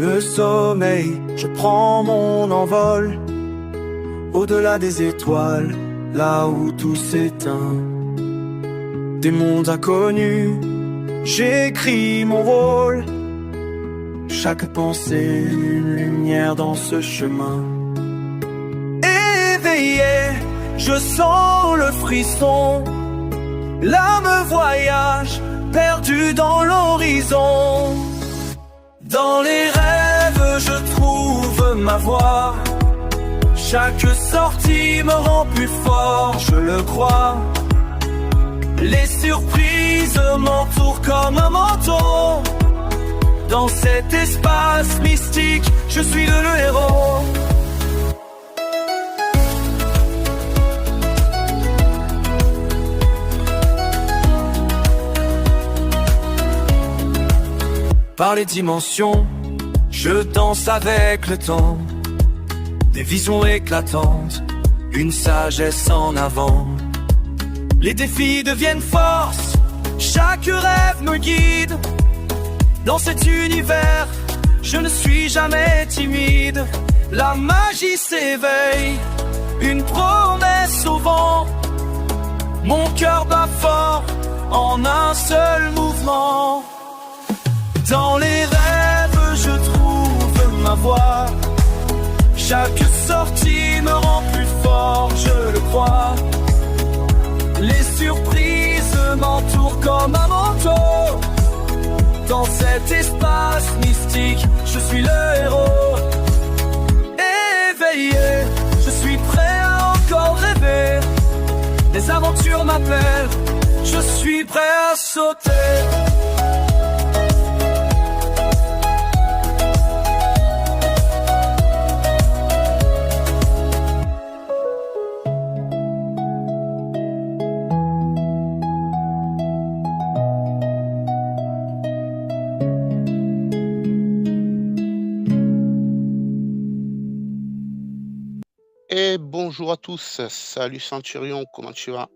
le sommeil, je prends mon envol, au-delà des étoiles, là où tout s'éteint. Des mondes inconnus, j'écris mon rôle. Chaque pensée, une lumière dans ce chemin. Éveillé, je sens le frisson. L'âme voyage, perdue dans l'horizon. Dans les rêves, je trouve ma voie. Chaque sortie me rend plus fort, je le crois. Les surprises m'entourent comme un manteau. Dans cet espace mystique, je suis le héros. Par les dimensions, je danse avec le temps. Des visions éclatantes, une sagesse en avant. Les défis deviennent force, chaque rêve me guide. Dans cet univers, je ne suis jamais timide. La magie s'éveille, une promesse au vent. Mon cœur bat fort, en un seul mouvement. Dans les rêves, je trouve ma voie. Chaque sortie me rend plus fort, je le crois. Les surprises m'entourent comme un manteau. Dans cet espace mystique, je suis le héros. Éveillé, je suis prêt à encore rêver. Les aventures m'appellent, je suis prêt à sauter. Et bonjour à tous, salut Centurion, comment tu vas?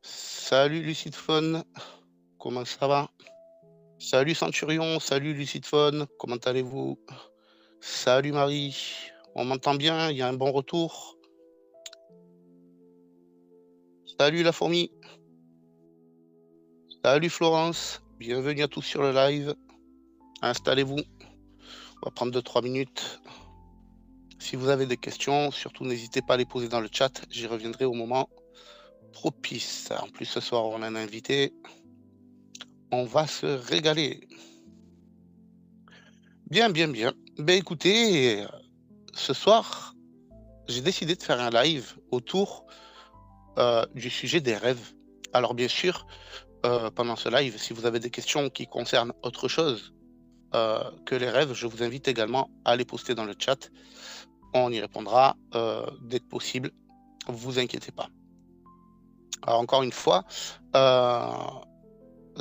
Salut Lucide Phone, comment ça va? Salut Centurion, salut Lucide Phone, comment allez-vous? Salut Marie, on m'entend bien, il y a un bon retour. Salut la fourmi. Salut Florence, bienvenue à tous sur le live. Installez-vous, on va prendre 2-3 minutes. Si vous avez des questions, surtout n'hésitez pas à les poser dans le chat, j'y reviendrai au moment propice. En plus, ce soir, on a un invité. On va se régaler. Bien, bien, bien. Ben écoutez, ce soir, j'ai décidé de faire un live autour du sujet des rêves. Alors bien sûr, pendant ce live, si vous avez des questions qui concernent autre chose que les rêves, je vous invite également à les poster dans le chat. On y répondra dès que possible, vous inquiétez pas. Alors encore une fois,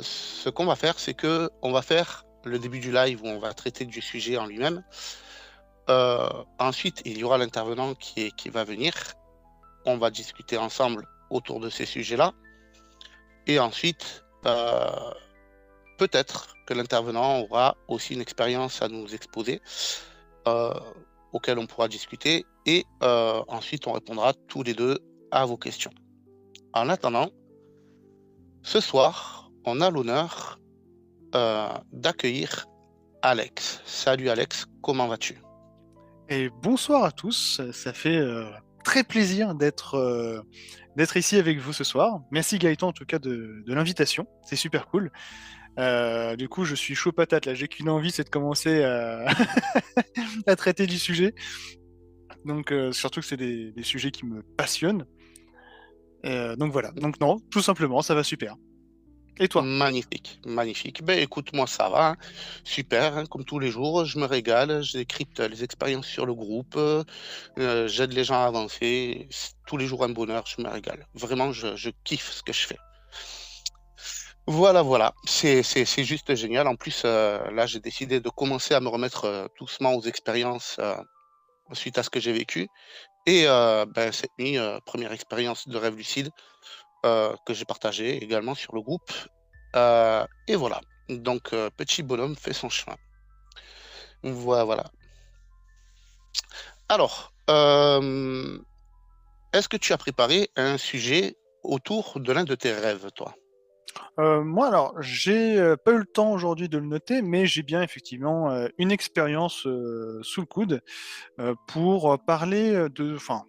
ce qu'on va faire, c'est que on va faire le début du live où on va traiter du sujet en lui-même. Ensuite, il y aura l'intervenant qui va venir. On va discuter ensemble autour de ces sujets-là. Et ensuite, peut-être que l'intervenant aura aussi une expérience à nous exposer. Auquel on pourra discuter et ensuite on répondra tous les deux à vos questions. En attendant, ce soir, on a l'honneur d'accueillir Alex. Salut Alex, comment vas-tu? Et bonsoir à tous, ça fait très plaisir d'être ici avec vous ce soir. Merci Gaëtan en tout cas de l'invitation, c'est super cool. Du coup, je suis chaud patate là. J'ai qu'une envie, c'est de commencer à, à traiter du sujet. Donc, surtout que c'est des sujets qui me passionnent. Donc voilà. Donc non, tout simplement, ça va super. Et toi? Magnifique, magnifique. Ben écoute, moi ça va, hein. Super, hein, comme tous les jours, je me régale, je décrypte les expériences sur le groupe, j'aide les gens à avancer. C'est tous les jours un bonheur, je me régale. Vraiment, je kiffe ce que je fais. Voilà, voilà, c'est juste génial. En plus, là, j'ai décidé de commencer à me remettre doucement aux expériences suite à ce que j'ai vécu. Et ben, cette nuit, première expérience de rêve lucide que j'ai partagée également sur le groupe. Et voilà, donc petit bonhomme fait son chemin. Voilà. Alors, est-ce que tu as préparé un sujet autour de l'un de tes rêves, toi? Moi, alors, j'ai pas eu le temps aujourd'hui de le noter, mais j'ai bien effectivement une expérience sous le coude pour parler enfin,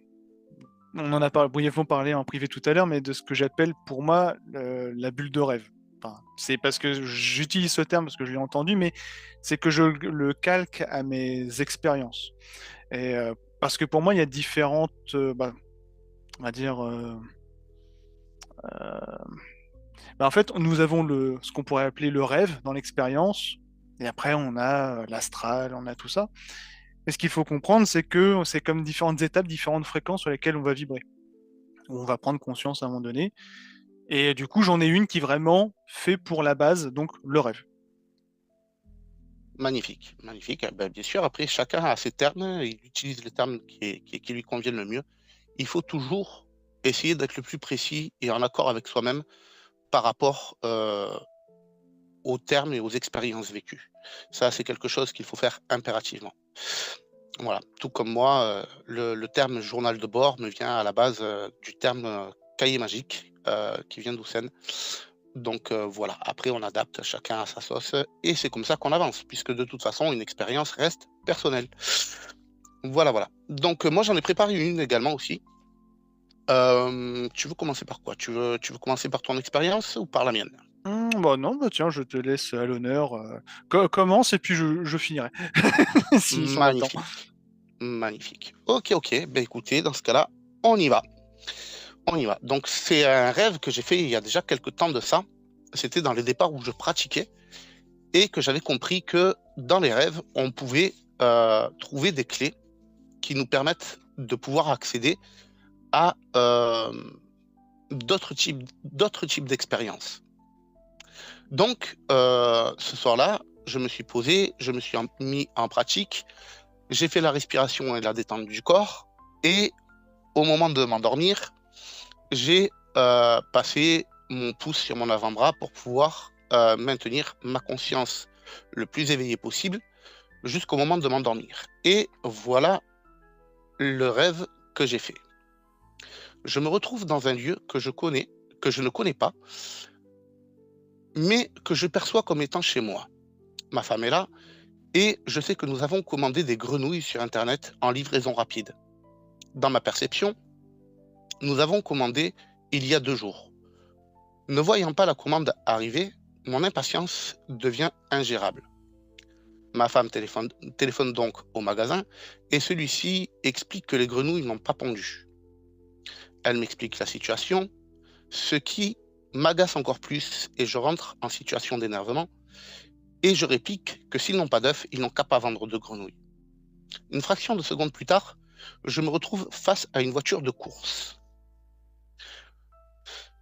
on en a brièvement parlé en privé tout à l'heure, mais de ce que j'appelle pour moi la bulle de rêve. Enfin, c'est parce que j'utilise ce terme parce que je l'ai entendu, mais c'est que je le calque à mes expériences. Et parce que pour moi, il y a différentes, on va dire, en fait, nous avons ce qu'on pourrait appeler le rêve dans l'expérience, et après on a l'astral, on a tout ça. Et ce qu'il faut comprendre, c'est que c'est comme différentes étapes, différentes fréquences sur lesquelles on va vibrer, où on va prendre conscience à un moment donné. Et du coup, j'en ai une qui vraiment fait pour la base, donc le rêve. Magnifique, magnifique. Ah ben, bien sûr, après, chacun a ses termes, il utilise les termes qui lui conviennent le mieux. Il faut toujours essayer d'être le plus précis et en accord avec soi-même par rapport aux termes et aux expériences vécues. Ça, c'est quelque chose qu'il faut faire impérativement. Voilà, tout comme moi, le terme journal de bord me vient à la base du terme cahier magique qui vient d'Houssen. Donc voilà, après on adapte chacun à sa sauce et c'est comme ça qu'on avance, puisque de toute façon une expérience reste personnelle. Voilà. Donc moi j'en ai préparé une également aussi. Tu veux commencer par quoi? Tu veux commencer par ton expérience ou par la mienne? Bah non, bah tiens, je te laisse à l'honneur. Commence et puis je finirai, si on a le temps. Magnifique, magnifique. Ok. Ben écoutez, dans ce cas-là, on y va. On y va. Donc c'est un rêve que j'ai fait il y a déjà quelques temps de ça. C'était dans les départs où je pratiquais et que j'avais compris que dans les rêves, on pouvait trouver des clés qui nous permettent de pouvoir accéder à d'autres types d'expériences. Donc, ce soir-là, je me suis posé, je me suis mis en pratique, j'ai fait la respiration et la détente du corps, et au moment de m'endormir, j'ai passé mon pouce sur mon avant-bras pour pouvoir maintenir ma conscience le plus éveillée possible jusqu'au moment de m'endormir. Et voilà le rêve que j'ai fait. Je me retrouve dans un lieu que je ne connais pas, mais que je perçois comme étant chez moi. Ma femme est là et je sais que nous avons commandé des grenouilles sur Internet en livraison rapide. Dans ma perception, nous avons commandé il y a 2 jours. Ne voyant pas la commande arriver, mon impatience devient ingérable. Ma femme téléphone donc au magasin et celui-ci explique que les grenouilles n'ont pas pondu. Elle m'explique la situation, ce qui m'agace encore plus et je rentre en situation d'énervement et je réplique que s'ils n'ont pas d'œufs, ils n'ont qu'à pas vendre de grenouilles. Une fraction de seconde plus tard, je me retrouve face à une voiture de course.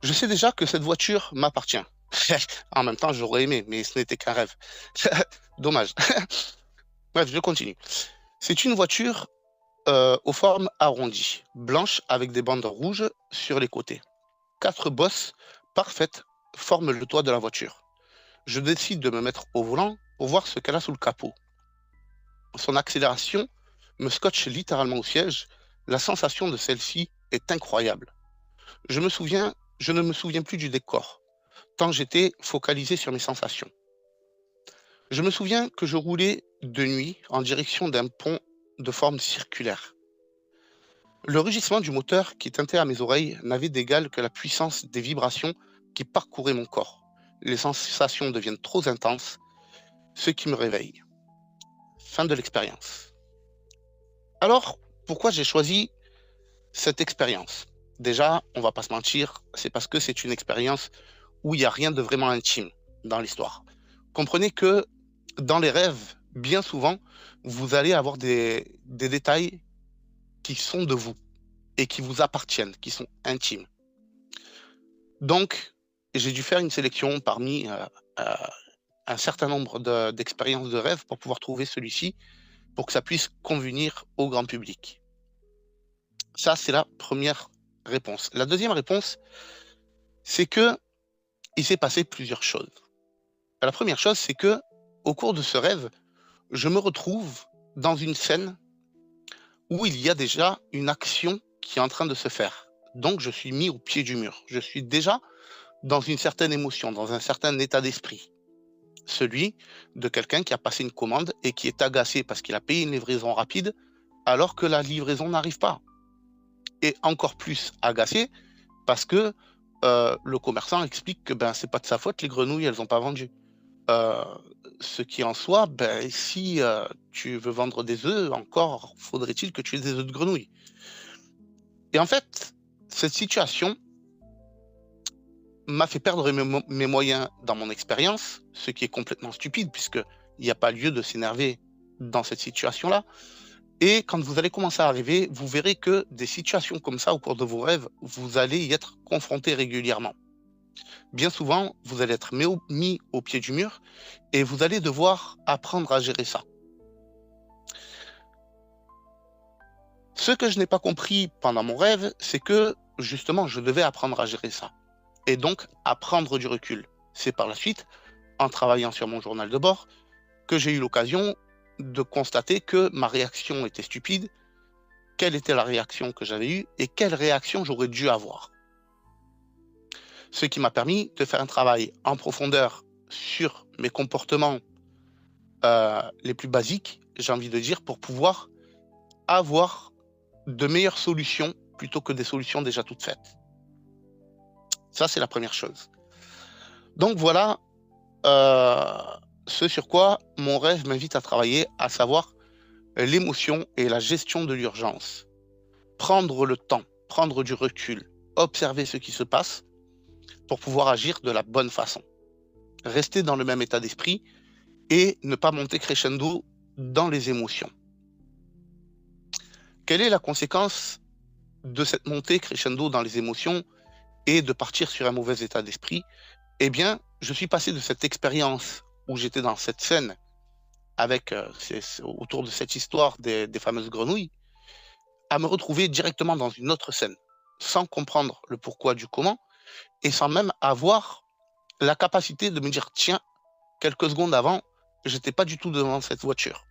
Je sais déjà que cette voiture m'appartient. En même temps, j'aurais aimé, mais ce n'était qu'un rêve. Dommage. Bref, je continue. C'est une voiture aux formes arrondies, blanche avec des bandes rouges sur les côtés. 4 bosses parfaites forment le toit de la voiture. Je décide de me mettre au volant pour voir ce qu'elle a sous le capot. Son accélération me scotche littéralement au siège. La sensation de celle-ci est incroyable. Je ne me souviens plus du décor, tant j'étais focalisé sur mes sensations. Je me souviens que je roulais de nuit en direction d'un pont de forme circulaire. Le rugissement du moteur qui tintait à mes oreilles n'avait d'égal que la puissance des vibrations qui parcouraient mon corps. Les sensations deviennent trop intenses, ce qui me réveille. Fin de l'expérience. Alors, pourquoi j'ai choisi cette expérience? Déjà, on va pas se mentir, c'est parce que c'est une expérience où il n'y a rien de vraiment intime dans l'histoire. Comprenez que dans les rêves, bien souvent, vous allez avoir des détails qui sont de vous et qui vous appartiennent, qui sont intimes. Donc, j'ai dû faire une sélection parmi un certain nombre d'expériences de rêve pour pouvoir trouver celui-ci, pour que ça puisse convenir au grand public. Ça, c'est la première réponse. La deuxième réponse, c'est que il s'est passé plusieurs choses. La première chose, c'est que au cours de ce rêve, je me retrouve dans une scène où il y a déjà une action qui est en train de se faire. Donc je suis mis au pied du mur. Je suis déjà dans une certaine émotion, dans un certain état d'esprit. Celui de quelqu'un qui a passé une commande et qui est agacé parce qu'il a payé une livraison rapide alors que la livraison n'arrive pas. Et encore plus agacé parce que le commerçant explique que c'est pas de sa faute, les grenouilles, elles n'ont pas vendu. Euh, Ce qui en soi, si tu veux vendre des œufs, encore faudrait-il que tu aies des œufs de grenouille. Et en fait, cette situation m'a fait perdre mes moyens dans mon expérience, ce qui est complètement stupide, puisqu'il n'y a pas lieu de s'énerver dans cette situation-là. Et quand vous allez commencer à arriver, vous verrez que des situations comme ça, au cours de vos rêves, vous allez y être confrontés régulièrement. Bien souvent, vous allez être mis au pied du mur et vous allez devoir apprendre à gérer ça. Ce que je n'ai pas compris pendant mon rêve, c'est que justement, je devais apprendre à gérer ça. Et donc, à prendre du recul. C'est par la suite, en travaillant sur mon journal de bord, que j'ai eu l'occasion de constater que ma réaction était stupide, quelle était la réaction que j'avais eue et quelle réaction j'aurais dû avoir. Ce qui m'a permis de faire un travail en profondeur sur mes comportements les plus basiques, j'ai envie de dire, pour pouvoir avoir de meilleures solutions plutôt que des solutions déjà toutes faites. Ça, c'est la première chose. Donc voilà ce sur quoi mon rêve m'invite à travailler, à savoir l'émotion et la gestion de l'urgence. Prendre le temps, prendre du recul, observer ce qui se passe pour pouvoir agir de la bonne façon. Rester dans le même état d'esprit et ne pas monter crescendo dans les émotions. Quelle est la conséquence de cette montée crescendo dans les émotions et de partir sur un mauvais état d'esprit? Eh bien, je suis passé de cette expérience où j'étais dans cette scène avec autour de cette histoire des fameuses grenouilles, à me retrouver directement dans une autre scène, sans comprendre le pourquoi du comment, et sans même avoir la capacité de me dire, tiens, quelques secondes avant, j'étais pas du tout devant cette voiture.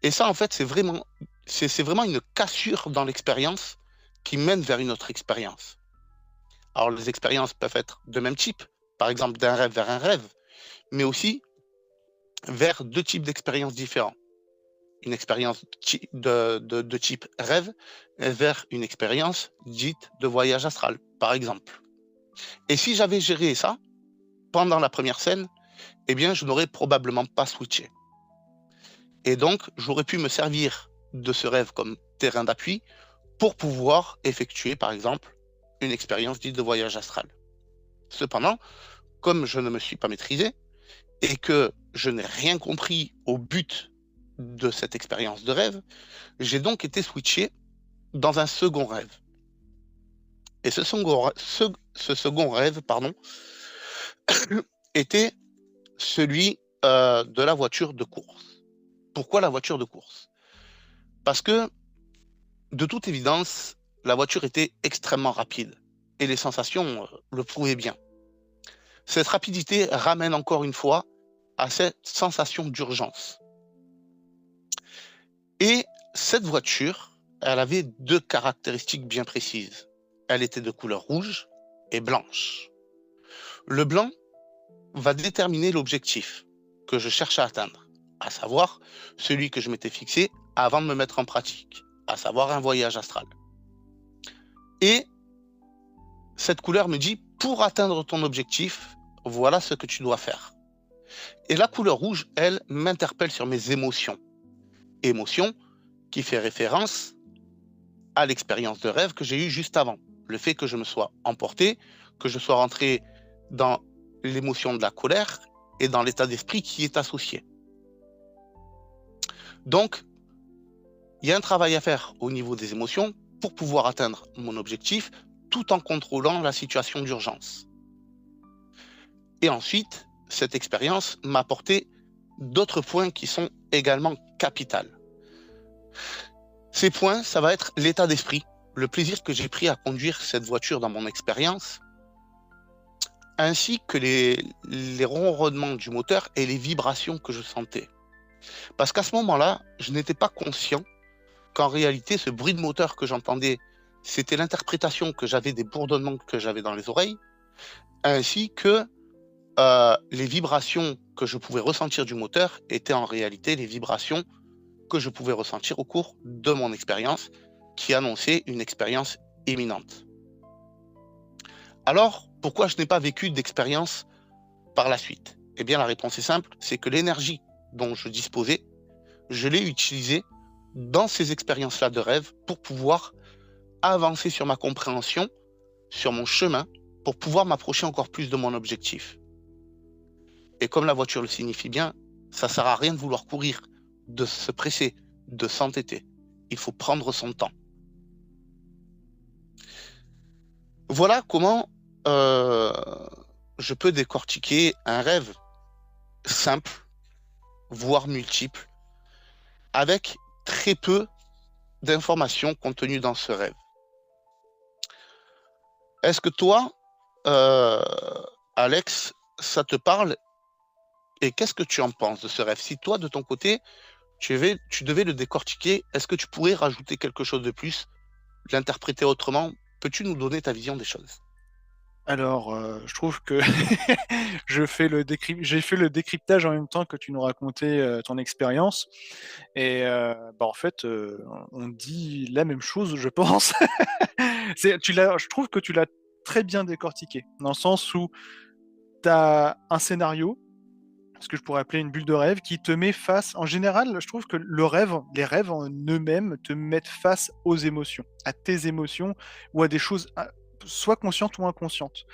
Et ça, en fait, c'est vraiment une cassure dans l'expérience qui mène vers une autre expérience. Alors, les expériences peuvent être de même type, par exemple d'un rêve vers un rêve, mais aussi vers deux types d'expériences différents. Une expérience de type rêve vers une expérience dite de voyage astral, par exemple. Et si j'avais géré ça pendant la première scène, eh bien, je n'aurais probablement pas switché. Et donc, j'aurais pu me servir de ce rêve comme terrain d'appui pour pouvoir effectuer, par exemple, une expérience dite de voyage astral. Cependant, comme je ne me suis pas maîtrisé et que je n'ai rien compris au but de cette expérience de rêve, j'ai donc été switché dans un second rêve. Et ce second rêve, était celui de la voiture de course. Pourquoi la voiture de course? Parce que, de toute évidence, la voiture était extrêmement rapide et les sensations le prouvaient bien. Cette rapidité ramène encore une fois à cette sensation d'urgence. Et cette voiture, elle avait deux caractéristiques bien précises. Elle était de couleur rouge et blanche. Le blanc va déterminer l'objectif que je cherche à atteindre, à savoir celui que je m'étais fixé avant de me mettre en pratique, à savoir un voyage astral. Et cette couleur me dit, pour atteindre ton objectif, voilà ce que tu dois faire. Et la couleur rouge, elle, m'interpelle sur mes émotions. Émotion qui fait référence à l'expérience de rêve que j'ai eue juste avant. Le fait que je me sois emporté, que je sois rentré dans l'émotion de la colère et dans l'état d'esprit qui est associé. Donc, il y a un travail à faire au niveau des émotions pour pouvoir atteindre mon objectif tout en contrôlant la situation d'urgence. Et ensuite, cette expérience m'a apporté d'autres points qui sont également capitaux. Ces points, ça va être l'état d'esprit, le plaisir que j'ai pris à conduire cette voiture dans mon expérience, ainsi que les ronronnements du moteur et les vibrations que je sentais. Parce qu'à ce moment-là, je n'étais pas conscient qu'en réalité, ce bruit de moteur que j'entendais, c'était l'interprétation que j'avais des bourdonnements que j'avais dans les oreilles, ainsi que les vibrations que je pouvais ressentir du moteur étaient en réalité les vibrations que je pouvais ressentir au cours de mon expérience, qui annonçait une expérience imminente. Alors, pourquoi je n'ai pas vécu d'expérience par la suite? Eh bien, la réponse est simple, c'est que l'énergie dont je disposais, je l'ai utilisée dans ces expériences-là de rêve pour pouvoir avancer sur ma compréhension, sur mon chemin, pour pouvoir m'approcher encore plus de mon objectif. Et comme la voiture le signifie bien, ça ne sert à rien de vouloir courir, de se presser, de s'entêter. Il faut prendre son temps. Voilà comment je peux décortiquer un rêve simple, voire multiple, avec très peu d'informations contenues dans ce rêve. Est-ce que toi, Alex, ça te parle? Et qu'est-ce que tu en penses de ce rêve? Si toi, de ton côté, tu devais le décortiquer, est-ce que tu pourrais rajouter quelque chose de plus, l'interpréter autrement? Peux-tu nous donner ta vision des choses? Alors, je trouve que j'ai fait le décryptage en même temps que tu nous racontais, ton expérience et en fait, on dit la même chose, je pense. Je trouve que tu l'as très bien décortiqué, dans le sens où tu as un scénario, ce que je pourrais appeler une bulle de rêve, qui te met face en général, je trouve que les rêves en eux-mêmes te mettent face aux émotions, à tes émotions ou à des choses, soit conscientes ou inconscientes.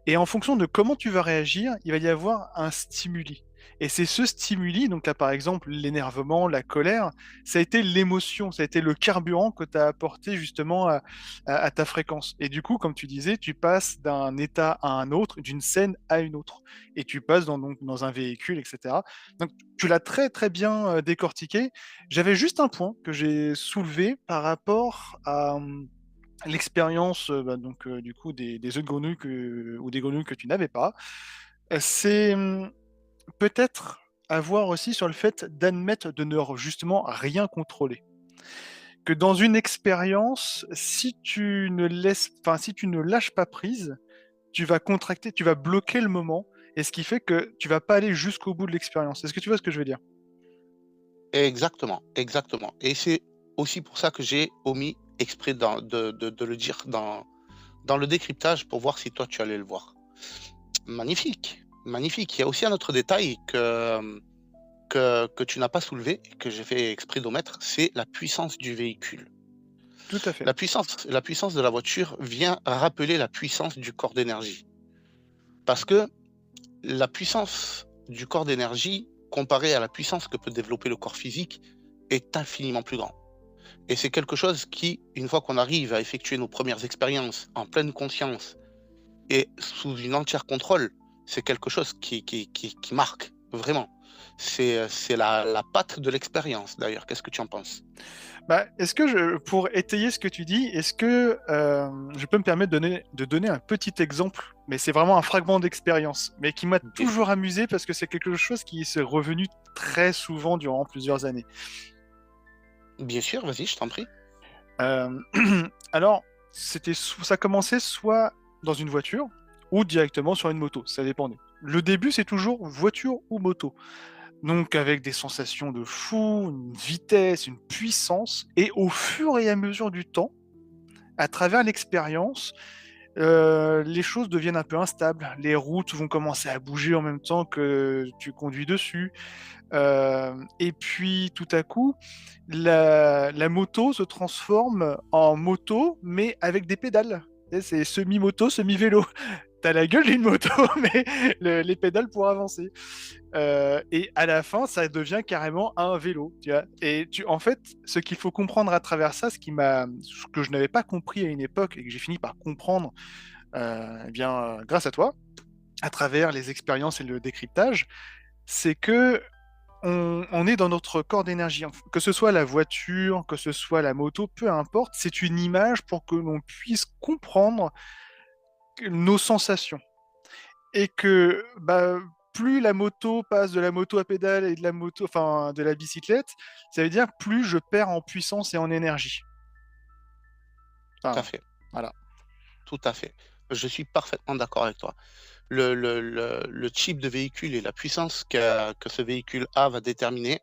Et en fonction de comment tu vas réagir, il va y avoir un stimuli. Et c'est ce stimuli, donc là par exemple l'énervement, la colère, ça a été l'émotion, ça a été le carburant que tu as apporté justement à ta fréquence. Et du coup, comme tu disais, tu passes d'un état à un autre, d'une scène à une autre. Et tu passes dans un véhicule, etc. Donc tu l'as très très bien décortiqué. J'avais juste un point que j'ai soulevé par rapport à l'expérience, du coup des œufs de grenouille ou des grenouilles que tu n'avais pas, c'est, peut-être avoir aussi sur le fait d'admettre de ne justement rien contrôler. Que dans une expérience, si tu ne lâches pas prise, tu vas contracter, tu vas bloquer le moment et ce qui fait que tu vas pas aller jusqu'au bout de l'expérience. Est-ce que tu vois ce que je veux dire? Exactement, exactement. Et c'est aussi pour ça que j'ai omis exprès de le dire dans le décryptage pour voir si toi tu allais le voir. Magnifique, magnifique. Il y a aussi un autre détail que tu n'as pas soulevé et que j'ai fait exprès d'omettre, c'est la puissance du véhicule. Tout à fait. La puissance de la voiture vient rappeler la puissance du corps d'énergie. Parce que la puissance du corps d'énergie, comparée à la puissance que peut développer le corps physique, est infiniment plus grand. Et c'est quelque chose qui, une fois qu'on arrive à effectuer nos premières expériences en pleine conscience et sous une entière contrôle, c'est quelque chose qui marque, vraiment. C'est la patte de l'expérience, d'ailleurs. Qu'est-ce que tu en penses? Est-ce que pour étayer ce que tu dis, est-ce que je peux me permettre de donner un petit exemple, mais c'est vraiment un fragment d'expérience, mais qui m'a Bien toujours amusé parce que c'est quelque chose qui s'est revenu très souvent durant plusieurs années. bien sûr, vas-y, je t'en prie. Euh, alors, ça commençait soit dans une voiture ou directement sur une moto, ça dépendait. Le début, c'est toujours voiture ou moto. Donc avec des sensations de fou, une vitesse, une puissance, et au fur et à mesure du temps, à travers l'expérience, les choses deviennent un peu instables. Les routes vont commencer à bouger en même temps que tu conduis dessus. Et puis tout à coup, la moto se transforme en moto, mais avec des pédales. Tu sais, c'est semi-moto, semi-vélo. T'as la gueule d'une moto, mais les pédales pour avancer. Et à la fin, ça devient carrément un vélo, tu vois. Et en fait, ce qu'il faut comprendre à travers ça, ce que je n'avais pas compris à une époque et que j'ai fini par comprendre, grâce à toi, à travers les expériences et le décryptage, c'est que on est dans notre corps d'énergie. Que ce soit la voiture, que ce soit la moto, peu importe, c'est une image pour que l'on puisse comprendre nos sensations. Et que plus la moto passe de la moto à pédale et de la moto, enfin de la bicyclette, ça veut dire plus je perds en puissance et en énergie. Tout à Enfin, fait, voilà. tout à fait. Je suis parfaitement d'accord avec toi. Le type de véhicule et la puissance que ce véhicule a va déterminer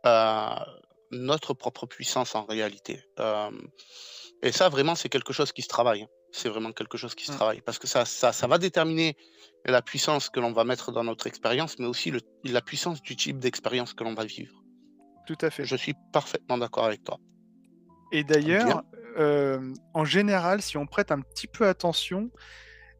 euh, notre propre puissance en réalité. Et ça, vraiment, c'est quelque chose qui se travaille, hein. C'est vraiment quelque chose qui se Mm, travaille parce que ça va déterminer la puissance que l'on va mettre dans notre expérience, mais aussi la puissance du type d'expérience que l'on va vivre. tout à fait. Je suis parfaitement d'accord avec toi. Et Bien, d'ailleurs, en général, si on prête un petit peu attention,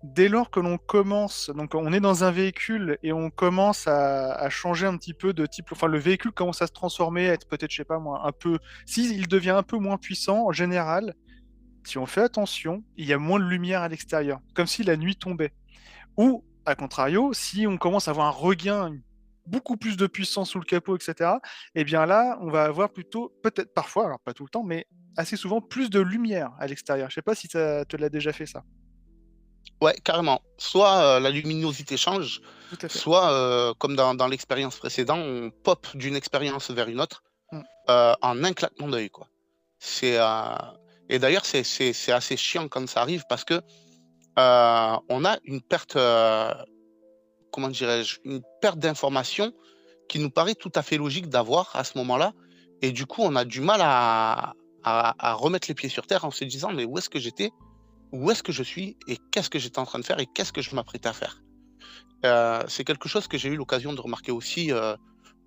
dès lors que l'on commence, donc on est dans un véhicule et on commence à changer un petit peu de type, enfin le véhicule commence à se transformer, à être peut-être, je sais pas moi, un peu, s'il devient un peu moins puissant, en général, si on fait attention, il y a moins de lumière à l'extérieur, comme si la nuit tombait. Ou, à contrario, si on commence à avoir un regain, beaucoup plus de puissance sous le capot, etc., eh bien là, on va avoir plutôt, peut-être parfois, alors pas tout le temps, mais assez souvent, plus de lumière à l'extérieur. Je sais pas si ça te l'a déjà fait ça. ouais, carrément. Soit la luminosité change, Tout à fait. soit comme dans l'expérience précédente, on pop d'une expérience vers une autre Mm. en un claquement d'œil, quoi. C'est et d'ailleurs c'est assez chiant quand ça arrive parce que on a une perte, comment dirais-je, une perte d'information qui nous paraît tout à fait logique d'avoir à ce moment-là. Et du coup, on a du mal à remettre les pieds sur terre en se disant, mais où est-ce que j'étais? Où est-ce que je suis? Et qu'est-ce que j'étais en train de faire? Et qu'est-ce que je m'apprêtais à faire? C'est quelque chose que j'ai eu l'occasion de remarquer aussi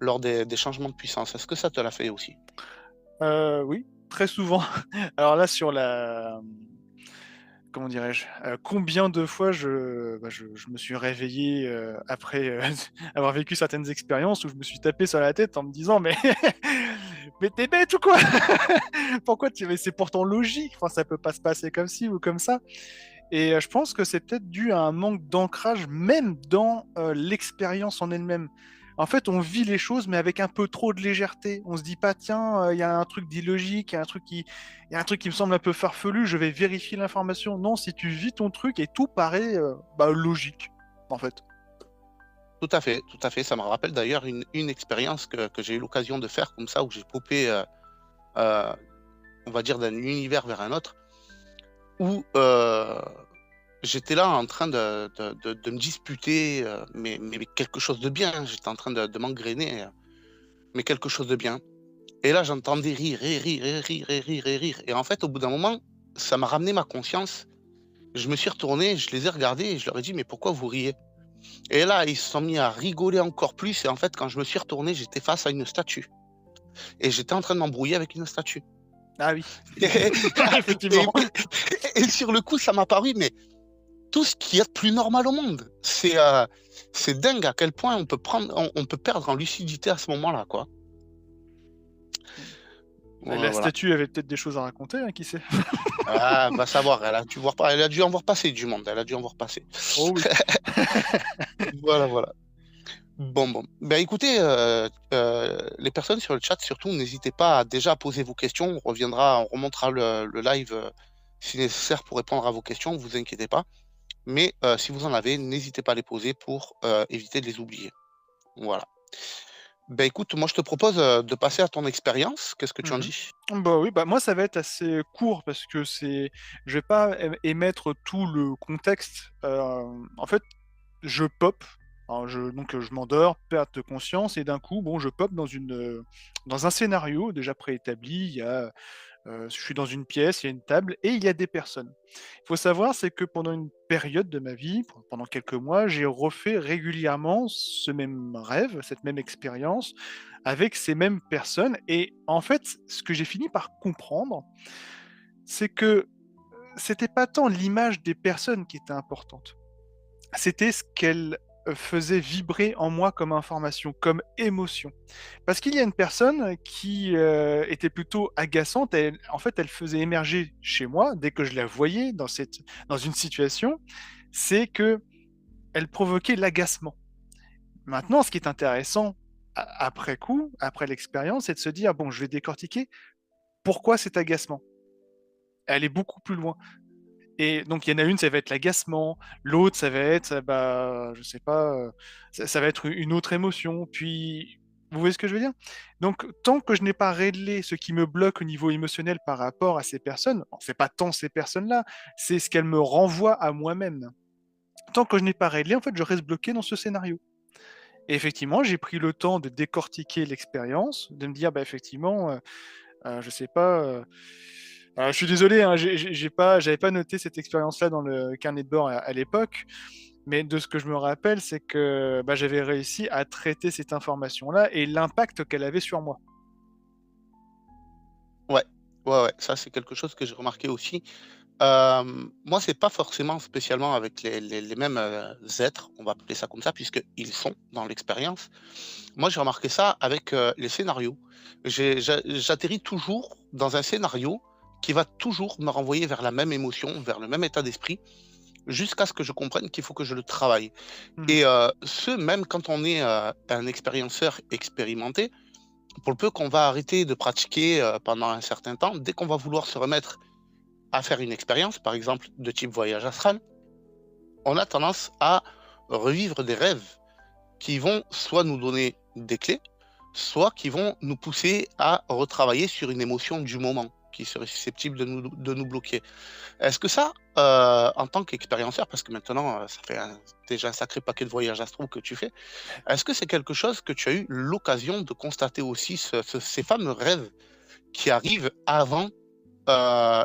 lors des changements de puissance. Est-ce que ça te l'a fait aussi? Oui, très souvent. Alors là, sur la, comment dirais-je, combien de fois je me suis réveillé après avoir vécu certaines expériences où je me suis tapé sur la tête en me disant mais mais t'es bête ou quoi? Pourquoi tu... Mais c'est pourtant logique. Enfin, ça peut pas se passer comme ci ou comme ça. Et je pense que c'est peut-être dû à un manque d'ancrage, même dans l'expérience en elle-même. En fait, on vit les choses, mais avec un peu trop de légèreté. On se dit pas, tiens, il y a un truc d'illogique, il y a un truc qui me semble un peu farfelu, je vais vérifier l'information. Non, si tu vis ton truc et tout paraît logique, en fait. Tout à fait, tout à fait. Ça me rappelle d'ailleurs une expérience que j'ai eu l'occasion de faire comme ça, où j'ai popé, euh, on va dire, d'un univers vers un autre, où j'étais là en train de me disputer, mais quelque chose de bien. J'étais en train de m'engrainer, mais quelque chose de bien. Et là, j'entendais rire et rire et rire et rire et rire. Et en fait, au bout d'un moment, ça m'a ramené ma conscience. Je me suis retourné, je les ai regardés et je leur ai dit, mais pourquoi vous riez? Et là, ils se sont mis à rigoler encore plus. Et en fait, quand je me suis retourné, j'étais face à une statue. Et j'étais en train de m'embrouiller avec une statue. Ah oui, Et, et- effectivement. et sur le coup, ça m'a paru, mais tout ce qu'il y a de plus normal au monde. C'est dingue à quel point on peut perdre en lucidité à ce moment-là, quoi. La Voilà. statue avait peut-être des choses à raconter, hein, qui sait? Ah, va savoir, elle a dû en voir passer du monde, elle a dû en voir passer. Oh oui. Voilà, voilà. Bon. Ben écoutez, les personnes sur le chat, surtout, n'hésitez pas déjà à poser vos questions. On remontera le live si nécessaire pour répondre à vos questions, vous inquiétez pas. Mais si vous en avez, n'hésitez pas à les poser pour éviter de les oublier. Voilà. Ben écoute, moi je te propose de passer à ton expérience. Qu'est-ce que tu en Mhm. dis? Bah oui, bah moi ça va être assez court parce que je vais pas émettre tout le contexte. En fait, je pop. Alors, je m'endors, perte de conscience, et d'un coup, bon, je pop dans un scénario déjà préétabli. Je suis dans une pièce, il y a une table et il y a des personnes. Il faut savoir, c'est que pendant une période de ma vie, pendant quelques mois, j'ai refait régulièrement ce même rêve, cette même expérience, avec ces mêmes personnes. Et en fait, ce que j'ai fini par comprendre, c'est que c'était pas tant l'image des personnes qui était importante, c'était ce qu'elles faisaient vibrer en moi comme information, comme émotion. Parce qu'il y a une personne qui était plutôt agaçante, en fait, elle faisait émerger chez moi, dès que je la voyais dans une situation, c'est que elle provoquait l'agacement. Maintenant, ce qui est intéressant après coup, après l'expérience, c'est de se dire, bon, je vais décortiquer pourquoi cet agacement. Elle est beaucoup plus loin. Et donc, il y en a une, ça va être l'agacement, l'autre, ça va être, bah, je sais pas, ça va être une autre émotion. Puis, vous voyez ce que je veux dire? Donc, tant que je n'ai pas réglé ce qui me bloque au niveau émotionnel par rapport à ces personnes, bon, c'est pas tant ces personnes-là, c'est ce qu'elles me renvoient à moi-même. Tant que je n'ai pas réglé, en fait, je reste bloqué dans ce scénario. Et effectivement, j'ai pris le temps de décortiquer l'expérience, de me dire, bah, effectivement, je sais pas, je suis désolé, hein, j'avais pas noté cette expérience-là dans le carnet de bord à l'époque, mais de ce que je me rappelle, c'est que, bah, j'avais réussi à traiter cette information-là et l'impact qu'elle avait sur moi. Ouais, ouais, ça c'est quelque chose que j'ai remarqué aussi. Moi, c'est pas forcément spécialement avec les mêmes, êtres, on va appeler ça comme ça, puisqu'ils sont dans l'expérience. Moi, j'ai remarqué ça avec, les scénarios. J'atterris toujours dans un scénario qui va toujours me renvoyer vers la même émotion, vers le même état d'esprit, jusqu'à ce que je comprenne qu'il faut que je le travaille. Mmh. Et ce, même quand on est, un expérienceur expérimenté, pour le peu qu'on va arrêter de pratiquer, pendant un certain temps, dès qu'on va vouloir se remettre à faire une expérience, par exemple de type voyage astral, on a tendance à revivre des rêves qui vont soit nous donner des clés, soit qui vont nous pousser à retravailler sur une émotion du moment qui serait susceptible de nous bloquer. Est-ce que ça, en tant qu'expérienceur, parce que maintenant ça fait déjà un sacré paquet de voyages astro que tu fais, est-ce que c'est quelque chose que tu as eu l'occasion de constater aussi, ces fameux rêves qui arrivent avant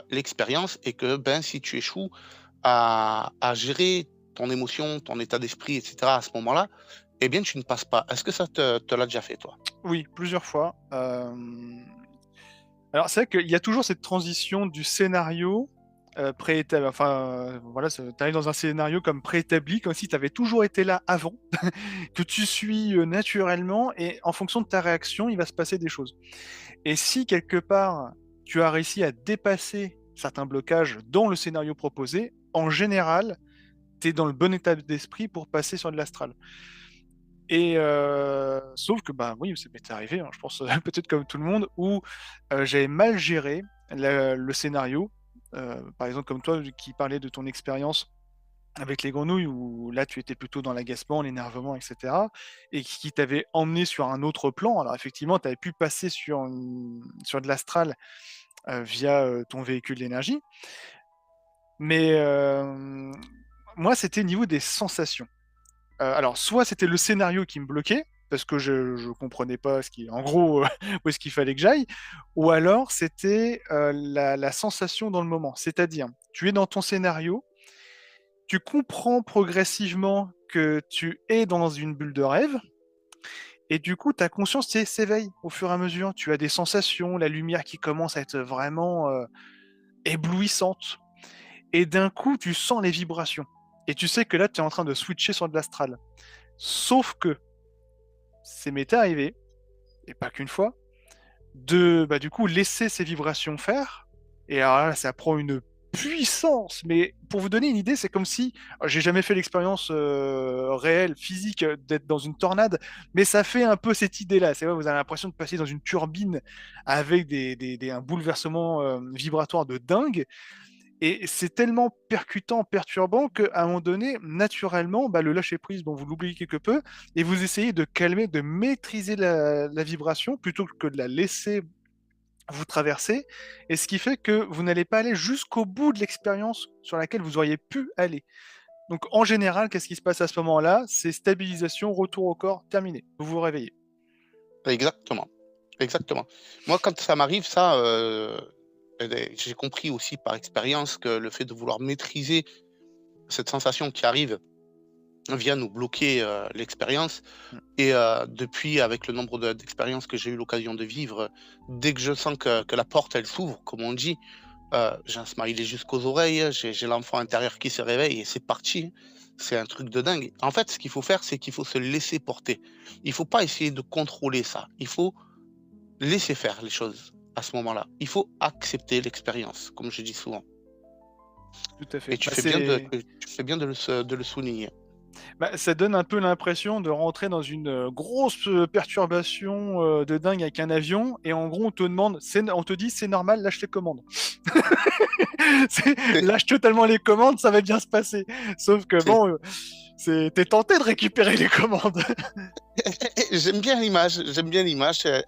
l'expérience et que ben, si tu échoues à gérer ton émotion, ton état d'esprit, etc. à ce moment-là, eh bien, tu ne passes pas. Est-ce que ça te l'a déjà fait, toi? Oui, plusieurs fois. Alors c'est vrai qu'il y a toujours cette transition du scénario, prééta enfin, voilà, tu arrives dans un scénario comme préétabli, comme si tu avais toujours été là avant, que tu suis, naturellement et en fonction de ta réaction, il va se passer des choses. Et si quelque part, tu as réussi à dépasser certains blocages dans le scénario proposé, en général, tu es dans le bon état d'esprit pour passer sur de l'astral. Et sauf que, bah, oui, ça m'est arrivé, hein, je pense, peut-être comme tout le monde, où, j'avais mal géré le scénario. Par exemple, comme toi, qui parlais de ton expérience avec les grenouilles, où là, tu étais plutôt dans l'agacement, l'énervement et cetera, et qui t'avait emmené sur un autre plan. Alors effectivement, tu avais pu passer sur de l'astral, via, ton véhicule d'énergie. Mais, moi, c'était au niveau des sensations. Alors soit c'était le scénario qui me bloquait, parce que je comprenais pas en gros, où est-ce qu'il fallait que j'aille, ou alors c'était, la sensation dans le moment. C'est-à-dire, tu es dans ton scénario, tu comprends progressivement que tu es dans une bulle de rêve et du coup ta conscience, s'éveille au fur et à mesure. Tu as des sensations, la lumière qui commence à être vraiment, éblouissante et d'un coup tu sens les vibrations et tu sais que là tu es en train de switcher sur de l'astral. Sauf que c'est m'est arrivé, et pas qu'une fois, de, bah, du coup, laisser ces vibrations faire. Et alors là, ça prend une puissance. Mais pour vous donner une idée, c'est comme si, j'ai jamais fait l'expérience réelle, physique, d'être dans une tornade, mais ça fait un peu cette idée-là. C'est vrai, vous avez l'impression de passer dans une turbine avec un bouleversement vibratoire de dingue. Et c'est tellement percutant, perturbant qu'à un moment donné, naturellement, bah, le lâcher prise, bon, vous l'oubliez quelque peu et vous essayez de calmer, de maîtriser la vibration plutôt que de la laisser vous traverser et ce qui fait que vous n'allez pas aller jusqu'au bout de l'expérience sur laquelle vous auriez pu aller. Donc en général, qu'est-ce qui se passe à ce moment-là? C'est stabilisation, retour au corps, terminé. Vous vous réveillez. Exactement, exactement. Moi, quand ça m'arrive, ça, j'ai compris aussi par expérience que le fait de vouloir maîtriser cette sensation qui arrive vient nous bloquer, l'expérience Mmh. et depuis, avec le nombre d'expériences que j'ai eu l'occasion de vivre, dès que je sens que la porte, elle s'ouvre, comme on dit, j'ai un smiley jusqu'aux oreilles, j'ai l'enfant intérieur qui se réveille et c'est parti. C'est un truc de dingue. En fait, ce qu'il faut faire, c'est qu'il faut se laisser porter. Il faut pas essayer de contrôler ça. Il faut laisser faire les choses à ce moment-là. Il faut accepter l'expérience, comme je dis souvent. Tout à Et fait. Bah, c'est tu fais bien de le souligner. Bah, ça donne un peu l'impression de rentrer dans une, grosse, perturbation, de dingue avec un avion et en gros on te dit: «C'est normal, lâche les commandes». Lâche totalement les commandes, ça va bien se passer. Sauf que bon, t'es tenté de récupérer les commandes. J'aime bien l'image,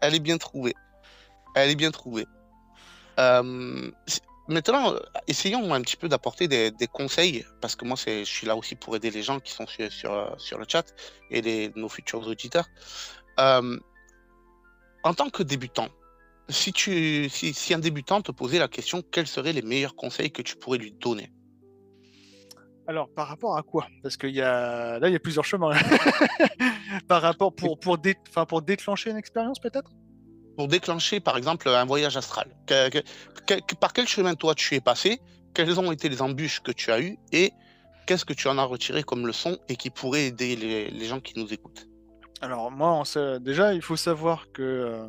elle est bien trouvée. Elle est bien trouvée. Maintenant, essayons un petit peu d'apporter des conseils, parce que moi, je suis là aussi pour aider les gens qui sont sur le chat et nos futurs auditeurs. En tant que débutant, si un débutant te posait la question, quels seraient les meilleurs conseils que tu pourrais lui donner? Alors, par rapport à quoi? Parce qu'il y a plusieurs chemins. Par rapport pour déclencher une expérience, peut-être? Pour déclencher, par exemple, un voyage astral. Par quel chemin, toi, tu es passé? Quelles ont été les embûches que tu as eues? Et qu'est-ce que tu en as retiré comme leçon et qui pourrait aider les gens qui nous écoutent? Alors moi, déjà, il faut savoir que,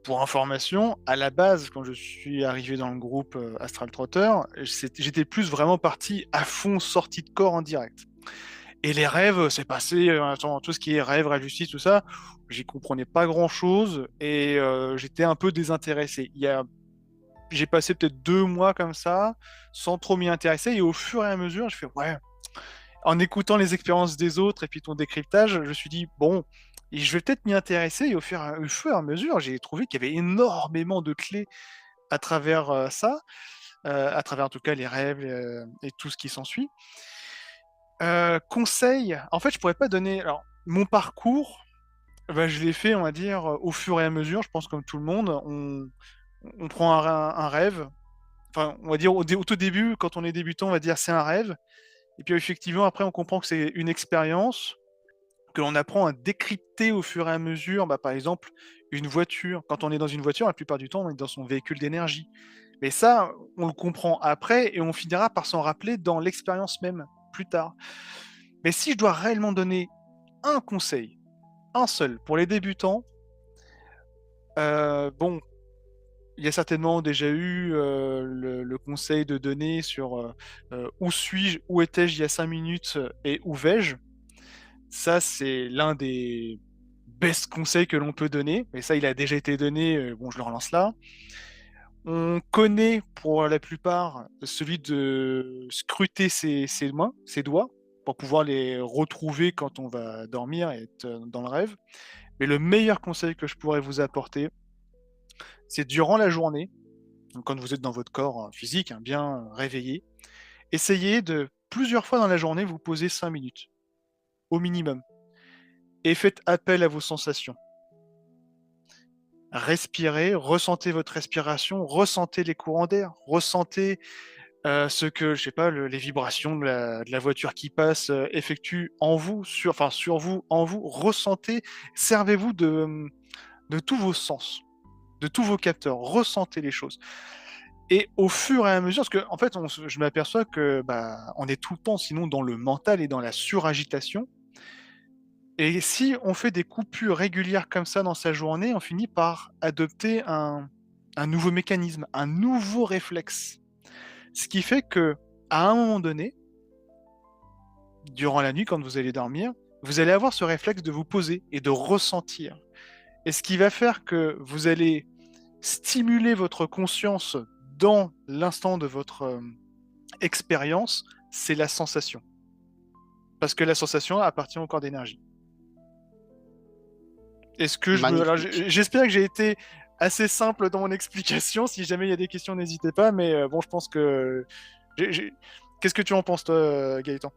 pour information, à la base, quand je suis arrivé dans le groupe, Astral Trotter, j'étais plus vraiment parti à fond sortie de corps en direct. Et les rêves, c'est passé, tout ce qui est rêve, justice, tout ça, j'y comprenais pas grand-chose et j'étais un peu désintéressé. J'ai passé peut-être 2 mois comme ça, sans trop m'y intéresser et au fur et à mesure, je fais: «Ouais», en écoutant les expériences des autres et puis ton décryptage, je me suis dit: «Bon, et je vais peut-être m'y intéresser», et au fur et à mesure, j'ai trouvé qu'il y avait énormément de clés à travers, ça, à travers en tout cas les rêves, et tout ce qui s'ensuit. Conseil, en fait, je pourrais pas donner alors mon parcours, bah, je l'ai fait, on va dire, au fur et à mesure, je pense comme tout le monde. On prend un rêve, enfin, on va dire au tout début, quand on est débutant, on va dire: «C'est un rêve», et puis effectivement après on comprend que c'est une expérience, que l'on apprend à décrypter au fur et à mesure. Bah, par exemple, une voiture. Quand on est dans une voiture, la plupart du temps, on est dans son véhicule d'énergie. Mais ça, on le comprend après et on finira par s'en rappeler dans l'expérience même, plus tard. Mais si je dois réellement donner un conseil, un seul, pour les débutants, bon, il y a certainement déjà eu, le conseil de donner sur, où suis-je, où étais-je il y a 5 minutes, et où vais-je? Ça, c'est l'un des best conseils que l'on peut donner, mais ça, il a déjà été donné, bon, je le relance là. On connaît pour la plupart celui de scruter ses mains, ses doigts, pour pouvoir les retrouver quand on va dormir et être, dans le rêve. Mais le meilleur conseil que je pourrais vous apporter, c'est durant la journée, donc quand vous êtes dans votre corps, physique, hein, bien, réveillé, essayez de plusieurs fois dans la journée vous poser 5 minutes, au minimum, et faites appel à vos sensations. Respirez, ressentez votre respiration, ressentez les courants d'air, ressentez, ce que, je sais pas, les vibrations de la voiture qui passe, effectuent en vous, sur vous, en vous. Ressentez, servez-vous de tous vos sens, de tous vos capteurs, ressentez les choses. Et au fur et à mesure, parce que en fait, je m'aperçois que, bah, on est tout le temps sinon dans le mental et dans la suragitation, et si on fait des coupures régulières comme ça dans sa journée, on finit par adopter un nouveau mécanisme, un nouveau réflexe. Ce qui fait que, à un moment donné, durant la nuit, quand vous allez dormir, vous allez avoir ce réflexe de vous poser et de ressentir. Et ce qui va faire que vous allez stimuler votre conscience dans l'instant de votre, expérience, c'est la sensation. Parce que la sensation appartient au corps d'énergie. Est-ce que alors Magnifique. j'espère que j'ai été assez simple dans mon explication. Si jamais il y a des questions, n'hésitez pas. Mais bon, je pense que qu'est-ce que tu en penses, toi, Gaëtan?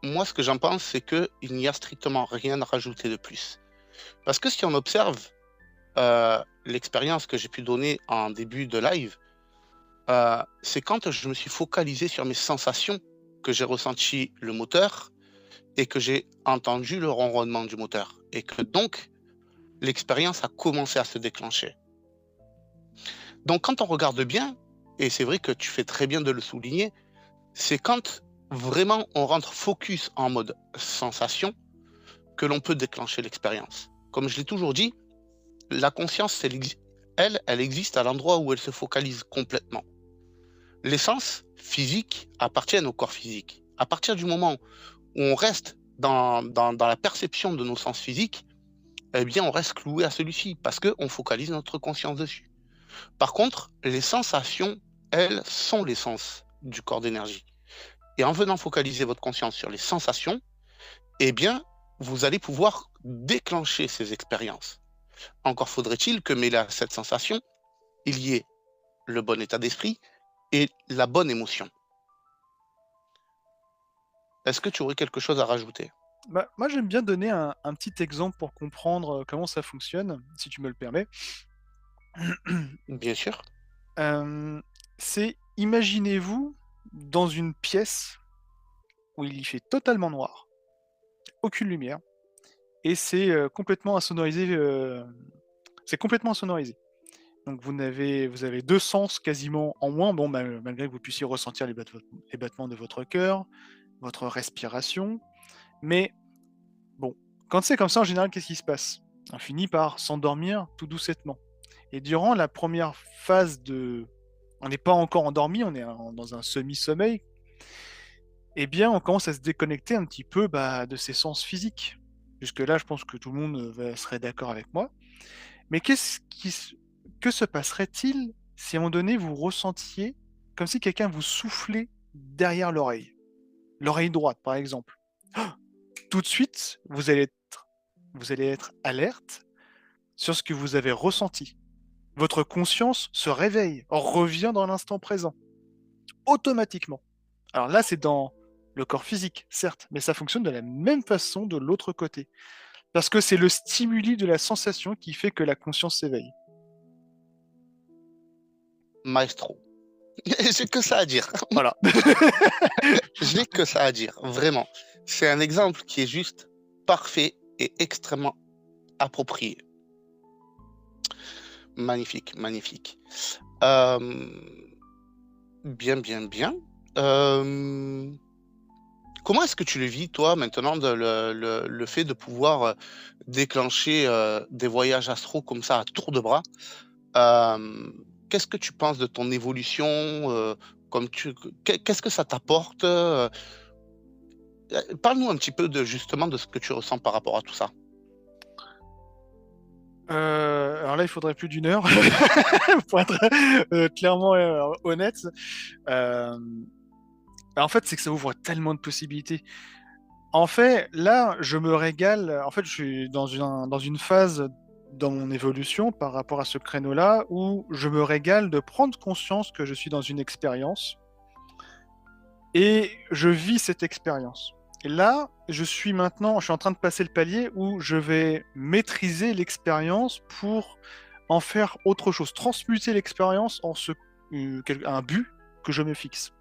Moi, ce que j'en pense, c'est qu'il n'y a strictement rien à rajouter de plus. Parce que si on observe l'expérience que j'ai pu donner en début de live, c'est quand je me suis focalisé sur mes sensations que j'ai ressenti le moteur et que j'ai entendu le ronronnement du moteur. Et que donc, l'expérience a commencé à se déclencher. Donc, quand on regarde bien, et c'est vrai que tu fais très bien de le souligner, c'est quand vraiment on rentre focus en mode sensation que l'on peut déclencher l'expérience. Comme je l'ai toujours dit, la conscience, elle existe à l'endroit où elle se focalise complètement. Les sens physiques appartiennent au corps physique. À partir du moment où on reste dans la perception de nos sens physiques, eh bien, on reste cloué à celui-ci parce qu'on focalise notre conscience dessus. Par contre, les sensations, elles, sont l'essence du corps d'énergie. Et en venant focaliser votre conscience sur les sensations, eh bien, vous allez pouvoir déclencher ces expériences. Encore faudrait-il que mêlé à cette sensation, il y ait le bon état d'esprit et la bonne émotion. Est-ce que tu aurais quelque chose à rajouter? Bah, moi, j'aime bien donner un petit exemple pour comprendre comment ça fonctionne, si tu me le permets. Bien sûr. Euh, c'est, imaginez-vous dans une pièce où il y fait totalement noir, aucune lumière, et c'est complètement insonorisé. C'est complètement insonorisé. Donc vous avez deux sens quasiment en moins, bon, malgré que vous puissiez ressentir les battements de votre cœur, votre respiration. Mais bon, quand c'est comme ça, en général, qu'est-ce qui se passe? On finit par s'endormir tout doucettement. Et durant la première phase de... On n'est pas encore endormi, on est dans un semi-sommeil. Eh bien, on commence à se déconnecter un petit peu de ses sens physiques. Jusque-là, je pense que tout le monde serait d'accord avec moi. Mais que se passerait-il si à un moment donné vous ressentiez comme si quelqu'un vous soufflait derrière l'oreille droite par exemple? Tout de suite, vous allez être alerte sur ce que vous avez ressenti. Votre conscience se réveille, revient dans l'instant présent, automatiquement. Alors là, c'est dans le corps physique, certes, mais ça fonctionne de la même façon de l'autre côté. Parce que c'est le stimuli de la sensation qui fait que la conscience s'éveille. Maestro. J'ai que ça à dire. Voilà. J'ai que ça à dire, vraiment. C'est un exemple qui est juste parfait et extrêmement approprié. Magnifique, magnifique. Euh, Bien, bien, bien. Euh, Comment est-ce que tu le vis, toi, maintenant, le fait de pouvoir déclencher des voyages astro comme ça à tour de bras? Euh, Qu'est-ce que tu penses de ton évolution qu'est-ce que ça t'apporte? Parle-nous un petit peu justement de ce que tu ressens par rapport à tout ça. Alors là, il faudrait plus d'une heure pour être clairement honnête. Euh, En fait, c'est que ça ouvre tellement de possibilités. En fait, là, je me régale. En fait, je suis dans une phase dans mon évolution par rapport à ce créneau-là où je me régale de prendre conscience que je suis dans une expérience et je vis cette expérience. Et là, je suis en train de passer le palier où je vais maîtriser l'expérience pour en faire autre chose, transmuter l'expérience en un but que je me fixe.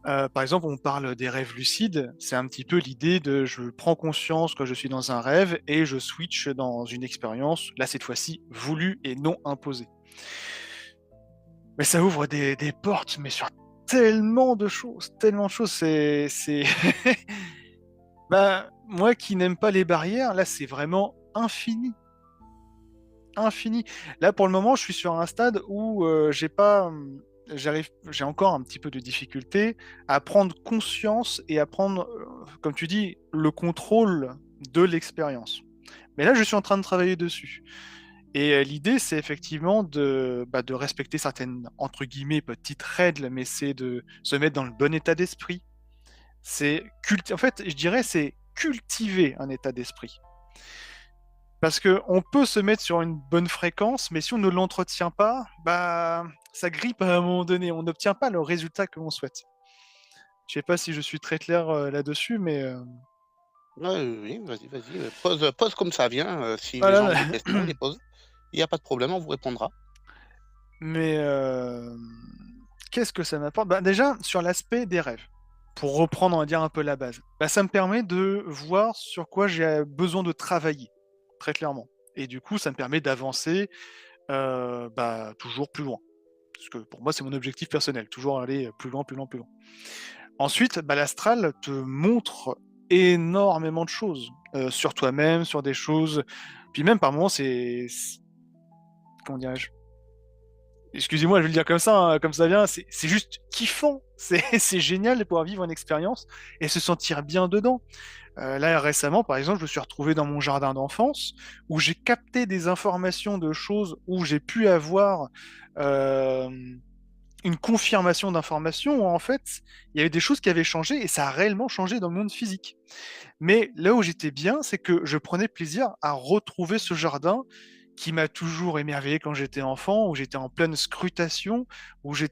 Par exemple, on parle des rêves lucides, c'est un petit peu l'idée de je prends conscience que je suis dans un rêve et je switch dans une expérience, là cette fois-ci voulue et non imposée. Mais ça ouvre des portes, mais sur tellement de choses, c'est... moi qui n'aime pas les barrières, là c'est vraiment infini, infini. Là pour le moment, je suis sur un stade où j'ai encore un petit peu de difficulté à prendre conscience et à prendre, comme tu dis, le contrôle de l'expérience. Mais là, je suis en train de travailler dessus. Et l'idée, c'est effectivement de respecter certaines, entre guillemets, petites règles, mais c'est de se mettre dans le bon état d'esprit. En fait, je dirais, c'est cultiver un état d'esprit. Parce qu'on peut se mettre sur une bonne fréquence, mais si on ne l'entretient pas, ça grippe à un moment donné. On n'obtient pas le résultat que l'on souhaite. Je sais pas si je suis très clair là-dessus, mais Ouais, oui, vas-y, vas-y. Pose comme ça vient. Si les gens voilà. ont des questions, ils les posent. Il n'y a pas de problème, on vous répondra. Mais qu'est-ce que ça m'apporte? Déjà, sur l'aspect des rêves, pour reprendre, on va dire, un peu la base, ça me permet de voir sur quoi j'ai besoin de travailler, très clairement. Et du coup, ça me permet d'avancer toujours plus loin. Parce que pour moi, c'est mon objectif personnel, toujours aller plus loin, plus loin, plus loin. Ensuite, l'astral te montre énormément de choses sur toi-même, sur des choses. Puis même par moments, comment dirais-je? excusez-moi, je vais le dire comme ça, hein, comme ça vient, c'est juste kiffant. C'est génial de pouvoir vivre une expérience et se sentir bien dedans. Là, récemment, par exemple, je me suis retrouvé dans mon jardin d'enfance où j'ai capté des informations de choses où j'ai pu avoir euh, une confirmation d'informations où en fait, il y avait des choses qui avaient changé et ça a réellement changé dans le monde physique. Mais là où j'étais bien, c'est que je prenais plaisir à retrouver ce jardin qui m'a toujours émerveillé quand j'étais enfant, où j'étais en pleine scrutation, où je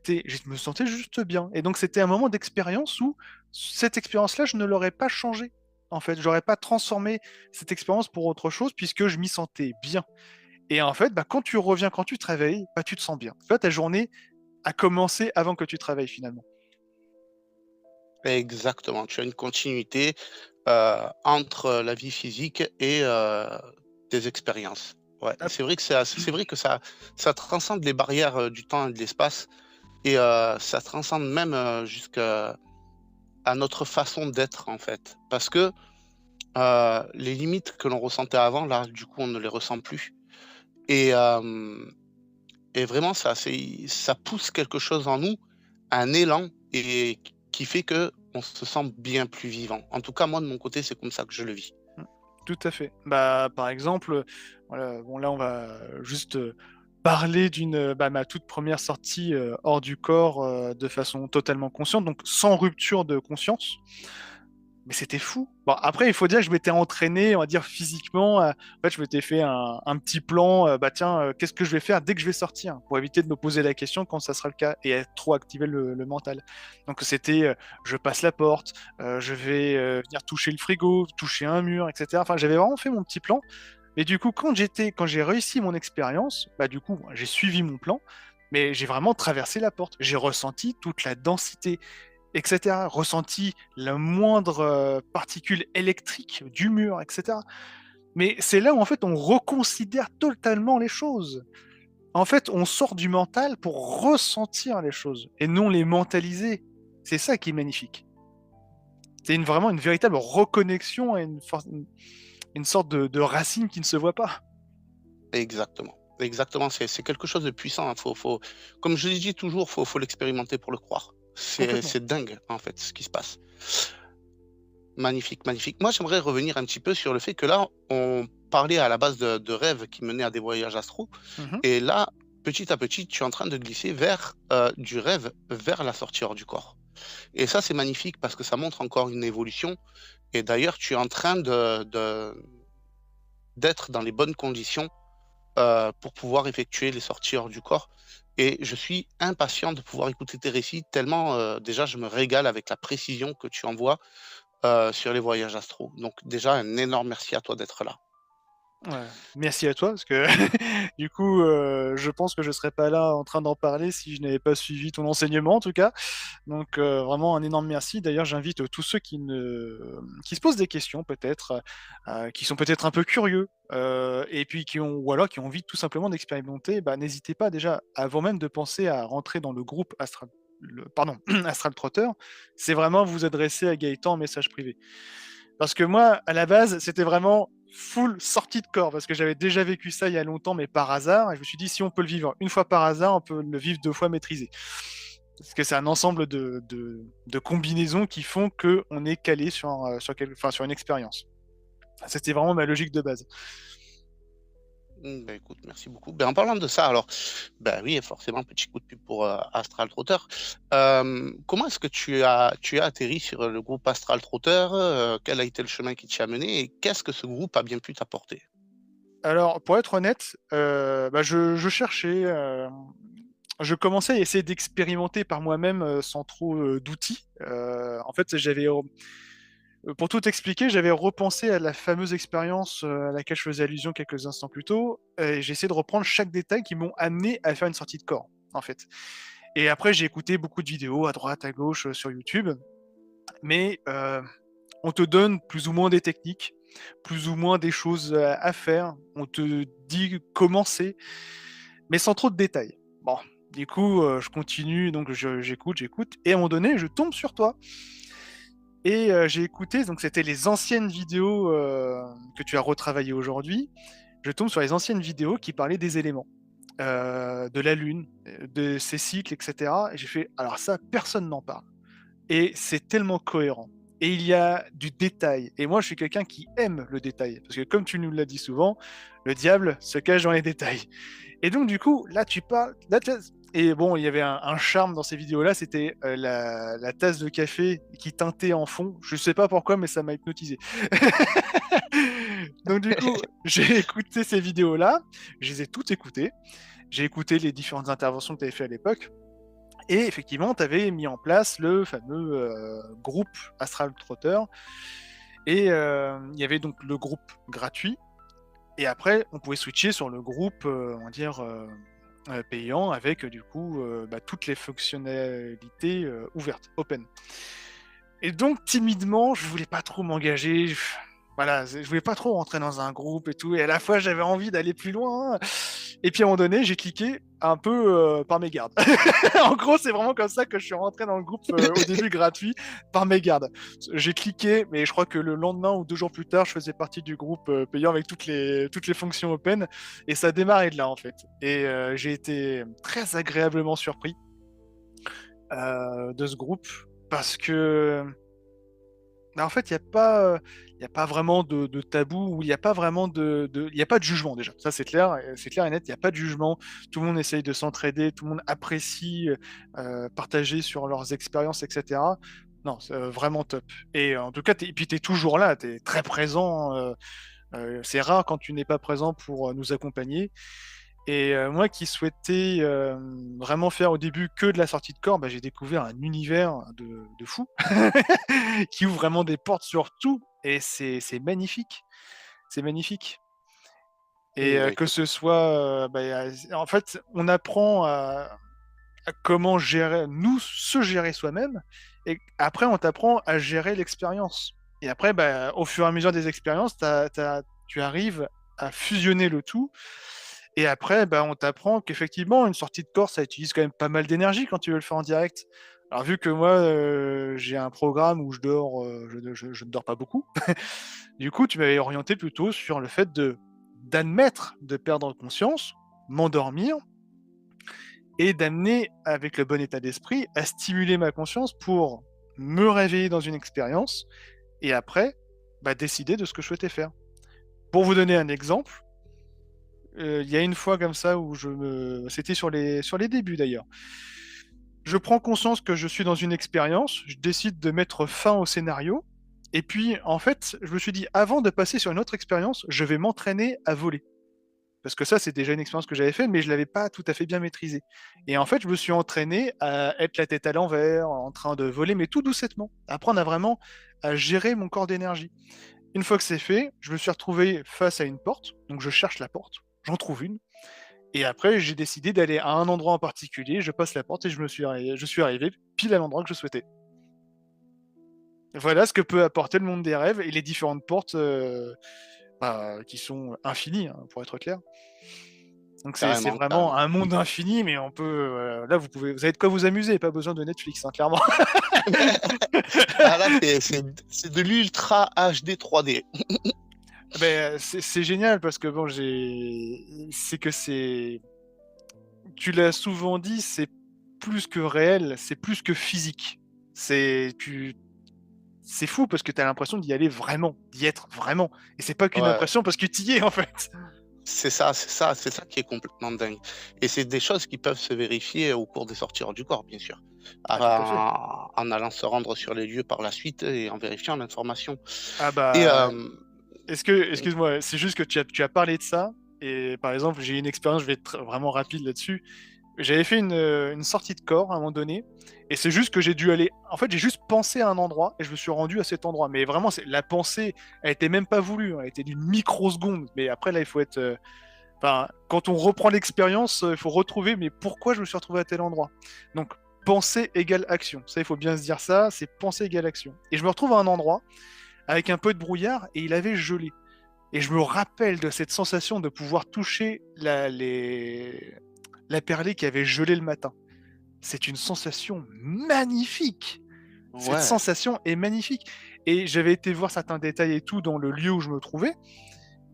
me sentais juste bien. Et donc c'était un moment d'expérience où cette expérience-là, je ne l'aurais pas changée. En fait, j'aurais pas transformé cette expérience pour autre chose puisque je m'y sentais bien. Et en fait, bah, quand tu reviens, quand tu te réveilles, bah, tu te sens bien. En fait, ta journée a commencé avant que tu travailles finalement. Exactement, tu as une continuité, entre la vie physique et tes expériences. Ouais, Ah, c'est vrai que ça transcende les barrières, du temps et de l'espace et ça transcende même, jusqu'à à notre façon d'être, en fait. Parce que, les limites que l'on ressentait avant, là, du coup, on ne les ressent plus et et vraiment ça pousse quelque chose en nous, un élan et qui fait que on se sent bien plus vivant. En tout cas, moi, de mon côté, c'est comme ça que je le vis. mmh, tout à fait. Bah, par exemple, voilà, bon là, on va juste, parler bah, ma toute première sortie, hors du corps, de façon totalement consciente, donc sans rupture de conscience. Mais c'était fou. Bon, après, il faut dire que je m'étais entraîné, on va dire physiquement. En fait, je m'étais fait un petit plan. Bah tiens, qu'est-ce que je vais faire dès que je vais sortir pour éviter de me poser la question quand ça sera le cas et être trop activer le mental. Donc c'était, je passe la porte, je vais venir toucher le frigo, toucher un mur, etc. Enfin, j'avais vraiment fait mon petit plan. Mais du coup, quand j'ai réussi mon expérience, bah du coup, j'ai suivi mon plan. Mais j'ai vraiment traversé la porte. J'ai ressenti toute la densité, etc. Ressenti la moindre particule électrique du mur, etc. Mais c'est là où en fait on reconsidère totalement les choses. En fait, on sort du mental pour ressentir les choses et non les mentaliser. C'est ça qui est magnifique. C'est vraiment une véritable reconnexion à une sorte de racine qui ne se voit pas. Exactement, exactement, c'est quelque chose de puissant, hein. Faut comme je le dis toujours, faut l'expérimenter pour le croire. Complètement. C'est dingue, en fait, ce qui se passe. Magnifique, magnifique. Moi, j'aimerais revenir un petit peu sur le fait que là, on parlait à la base de rêves qui menaient à des voyages astraux Mhm. et là, petit à petit, tu es en train de glisser vers, du rêve vers la sortie hors du corps et ça, c'est magnifique parce que ça montre encore une évolution et d'ailleurs, tu es en train d'être dans les bonnes conditions, pour pouvoir effectuer les sorties hors du corps et je suis impatient de pouvoir écouter tes récits tellement, déjà, je me régale avec la précision que tu envoies, sur les voyages astro. Donc déjà, un énorme merci à toi d'être là. Ouais. Merci à toi, parce que du coup, je pense que je serais pas là en train d'en parler si je n'avais pas suivi ton enseignement, en tout cas. Donc, vraiment un énorme merci. D'ailleurs, j'invite tous ceux qui se posent des questions, peut-être, qui sont peut-être un peu curieux, et puis ou alors qui ont envie tout simplement d'expérimenter, bah, n'hésitez pas déjà, avant même de penser à rentrer dans le groupe pardon, Astral Trotter, c'est vraiment vous adresser à Gaëtan en message privé. Parce que moi, à la base, c'était vraiment full sortie de corps, parce que j'avais déjà vécu ça il y a longtemps, mais par hasard, et je me suis dit, si on peut le vivre une fois par hasard, on peut le vivre deux fois maîtrisé. Parce que c'est un ensemble de combinaisons qui font qu'on est calé sur une expérience. C'était vraiment ma logique de base. Bah, écoute, merci beaucoup. Ben, en parlant de ça alors, ben oui, forcément, petit coup de pub pour, Astral Trotter. Comment est-ce que tu as atterri sur, le groupe Astral Trotter? Quel a été le chemin qui t'y a mené et qu'est-ce que ce groupe a bien pu t'apporter? Alors, pour être honnête, bah, je cherchais, je commençais à essayer d'expérimenter par moi-même sans trop d'outils. En fait, pour tout expliquer, j'avais repensé à la fameuse expérience à laquelle je faisais allusion quelques instants plus tôt, et j'ai essayé de reprendre chaque détail qui m'ont amené à faire une sortie de corps, en fait. Et après, j'ai écouté beaucoup de vidéos à droite, à gauche sur YouTube, mais on te donne plus ou moins des techniques, plus ou moins des choses à faire. On te dit comment c'est, mais sans trop de détails. Bon, du coup, je continue, donc j'écoute, et à un moment donné, je tombe sur toi. Et j'ai écouté, donc c'était les anciennes vidéos que tu as retravaillées aujourd'hui. Je tombe sur les anciennes vidéos qui parlaient des éléments. de la Lune, de ses cycles, etc. Et j'ai fait, alors ça, personne n'en parle. Et c'est tellement cohérent. Et il y a du détail. Et moi, je suis quelqu'un qui aime le détail. Parce que comme tu nous l'as dit souvent, le diable se cache dans les détails. Et donc, du coup, là, tu parles. Et bon, il y avait un charme dans ces vidéos-là, c'était la tasse de café qui teintait en fond. Je sais pas pourquoi, mais ça m'a hypnotisé. Donc, du coup, j'ai écouté ces vidéos-là, je les ai toutes écoutées. J'ai écouté les différentes interventions que tu avais fait à l'époque. Et effectivement, tu avais mis en place le fameux groupe Astral Trotter. Et il y avait donc le groupe gratuit. Et après, on pouvait switcher sur le groupe, on va dire, payant, avec du coup toutes les fonctionnalités ouvertes, open. Et donc, timidement, je voulais pas trop m'engager. Voilà, je voulais pas trop rentrer dans un groupe et tout. Et à la fois, j'avais envie d'aller plus loin. Et puis à un moment donné, j'ai cliqué un peu par mégarde. En gros, c'est vraiment comme ça que je suis rentré dans le groupe au début gratuit, par mégarde. J'ai cliqué, mais je crois que le lendemain ou 2 jours plus tard, je faisais partie du groupe payant avec toutes les fonctions open. Et ça a démarré de là, en fait. Et j'ai été très agréablement surpris de ce groupe parce que en fait, il n'y a pas vraiment de tabou, ou il n'y a pas vraiment il y a pas de jugement déjà. Ça, c'est clair et net, il n'y a pas de jugement. Tout le monde essaye de s'entraider, tout le monde apprécie partager sur leurs expériences, etc. Non, c'est vraiment top. Et en tout cas, et puis tu es toujours là, tu es très présent. C'est rare quand tu n'es pas présent pour nous accompagner. Et moi qui souhaitais vraiment faire au début que de la sortie de corps, j'ai découvert un univers de fou qui ouvre vraiment des portes sur tout. Et c'est magnifique. C'est magnifique. Et que ce soit... en fait, on apprend à comment se gérer soi-même. Et après, on t'apprend à gérer l'expérience. Et après, au fur et à mesure des expériences, tu arrives à fusionner le tout. Et après, on t'apprend qu'effectivement, une sortie de corps, ça utilise quand même pas mal d'énergie quand tu veux le faire en direct. Alors, vu que moi, j'ai un programme où je dors, je ne dors pas beaucoup, du coup, tu m'avais orienté plutôt sur le fait d'admettre de perdre conscience, m'endormir, et d'amener, avec le bon état d'esprit, à stimuler ma conscience pour me réveiller dans une expérience, et après, décider de ce que je souhaitais faire. Pour vous donner un exemple, il y a une fois comme ça où c'était sur les débuts d'ailleurs. Je prends conscience que je suis dans une expérience, je décide de mettre fin au scénario, et puis en fait, je me suis dit, avant de passer sur une autre expérience, je vais m'entraîner à voler. Parce que ça, c'est déjà une expérience que j'avais faite, mais je ne l'avais pas tout à fait bien maîtrisée. Et en fait, je me suis entraîné à être la tête à l'envers, en train de voler, mais tout doucettement. Apprendre vraiment à gérer mon corps d'énergie. Une fois que c'est fait, je me suis retrouvé face à une porte, donc je cherche la porte, j'en trouve une, et après j'ai décidé d'aller à un endroit en particulier, je passe la porte et je suis arrivé pile à l'endroit que je souhaitais. Voilà ce que peut apporter le monde des rêves et les différentes portes qui sont infinies, hein, pour être clair. Donc c'est Carrément, vraiment carrément. un monde infini, mais on peut... là, vous avez de quoi vous amuser, pas besoin de Netflix, hein, clairement. Ah là, c'est de l'ultra HD 3D. C'est génial parce que bon, tu l'as souvent dit, c'est plus que réel, c'est plus que physique. C'est fou parce que tu as l'impression d'y aller vraiment, d'y être vraiment. Et c'est pas qu'une Ouais, impression parce que tu y es en fait. c'est ça qui est complètement dingue. Et c'est des choses qui peuvent se vérifier au cours des sorties hors du corps, bien sûr. Ah, tout à fait. En allant se rendre sur les lieux par la suite et en vérifiant l'information. Ah Et excuse-moi, c'est juste que tu as parlé de ça. Et par exemple, j'ai une expérience, je vais être vraiment rapide là-dessus. J'avais fait une sortie de corps à un moment donné, et c'est juste que j'ai dû aller. En fait, j'ai juste pensé à un endroit et je me suis rendu à cet endroit. Mais vraiment, la pensée, elle était même pas voulue, hein, elle était d'une microseconde. Mais après, là, il faut être. Quand on reprend l'expérience, il faut retrouver. Mais pourquoi je me suis retrouvé à tel endroit? Donc, pensée égale action. Ça, il faut bien se dire ça. C'est pensée égale action. Et je me retrouve à un endroit avec un peu de brouillard et il avait gelé. Et je me rappelle de cette sensation de pouvoir toucher la perlée qui avait gelé le matin. C'est une sensation magnifique. Cette ouais, sensation est magnifique. Et j'avais été voir certains détails et tout dans le lieu où je me trouvais.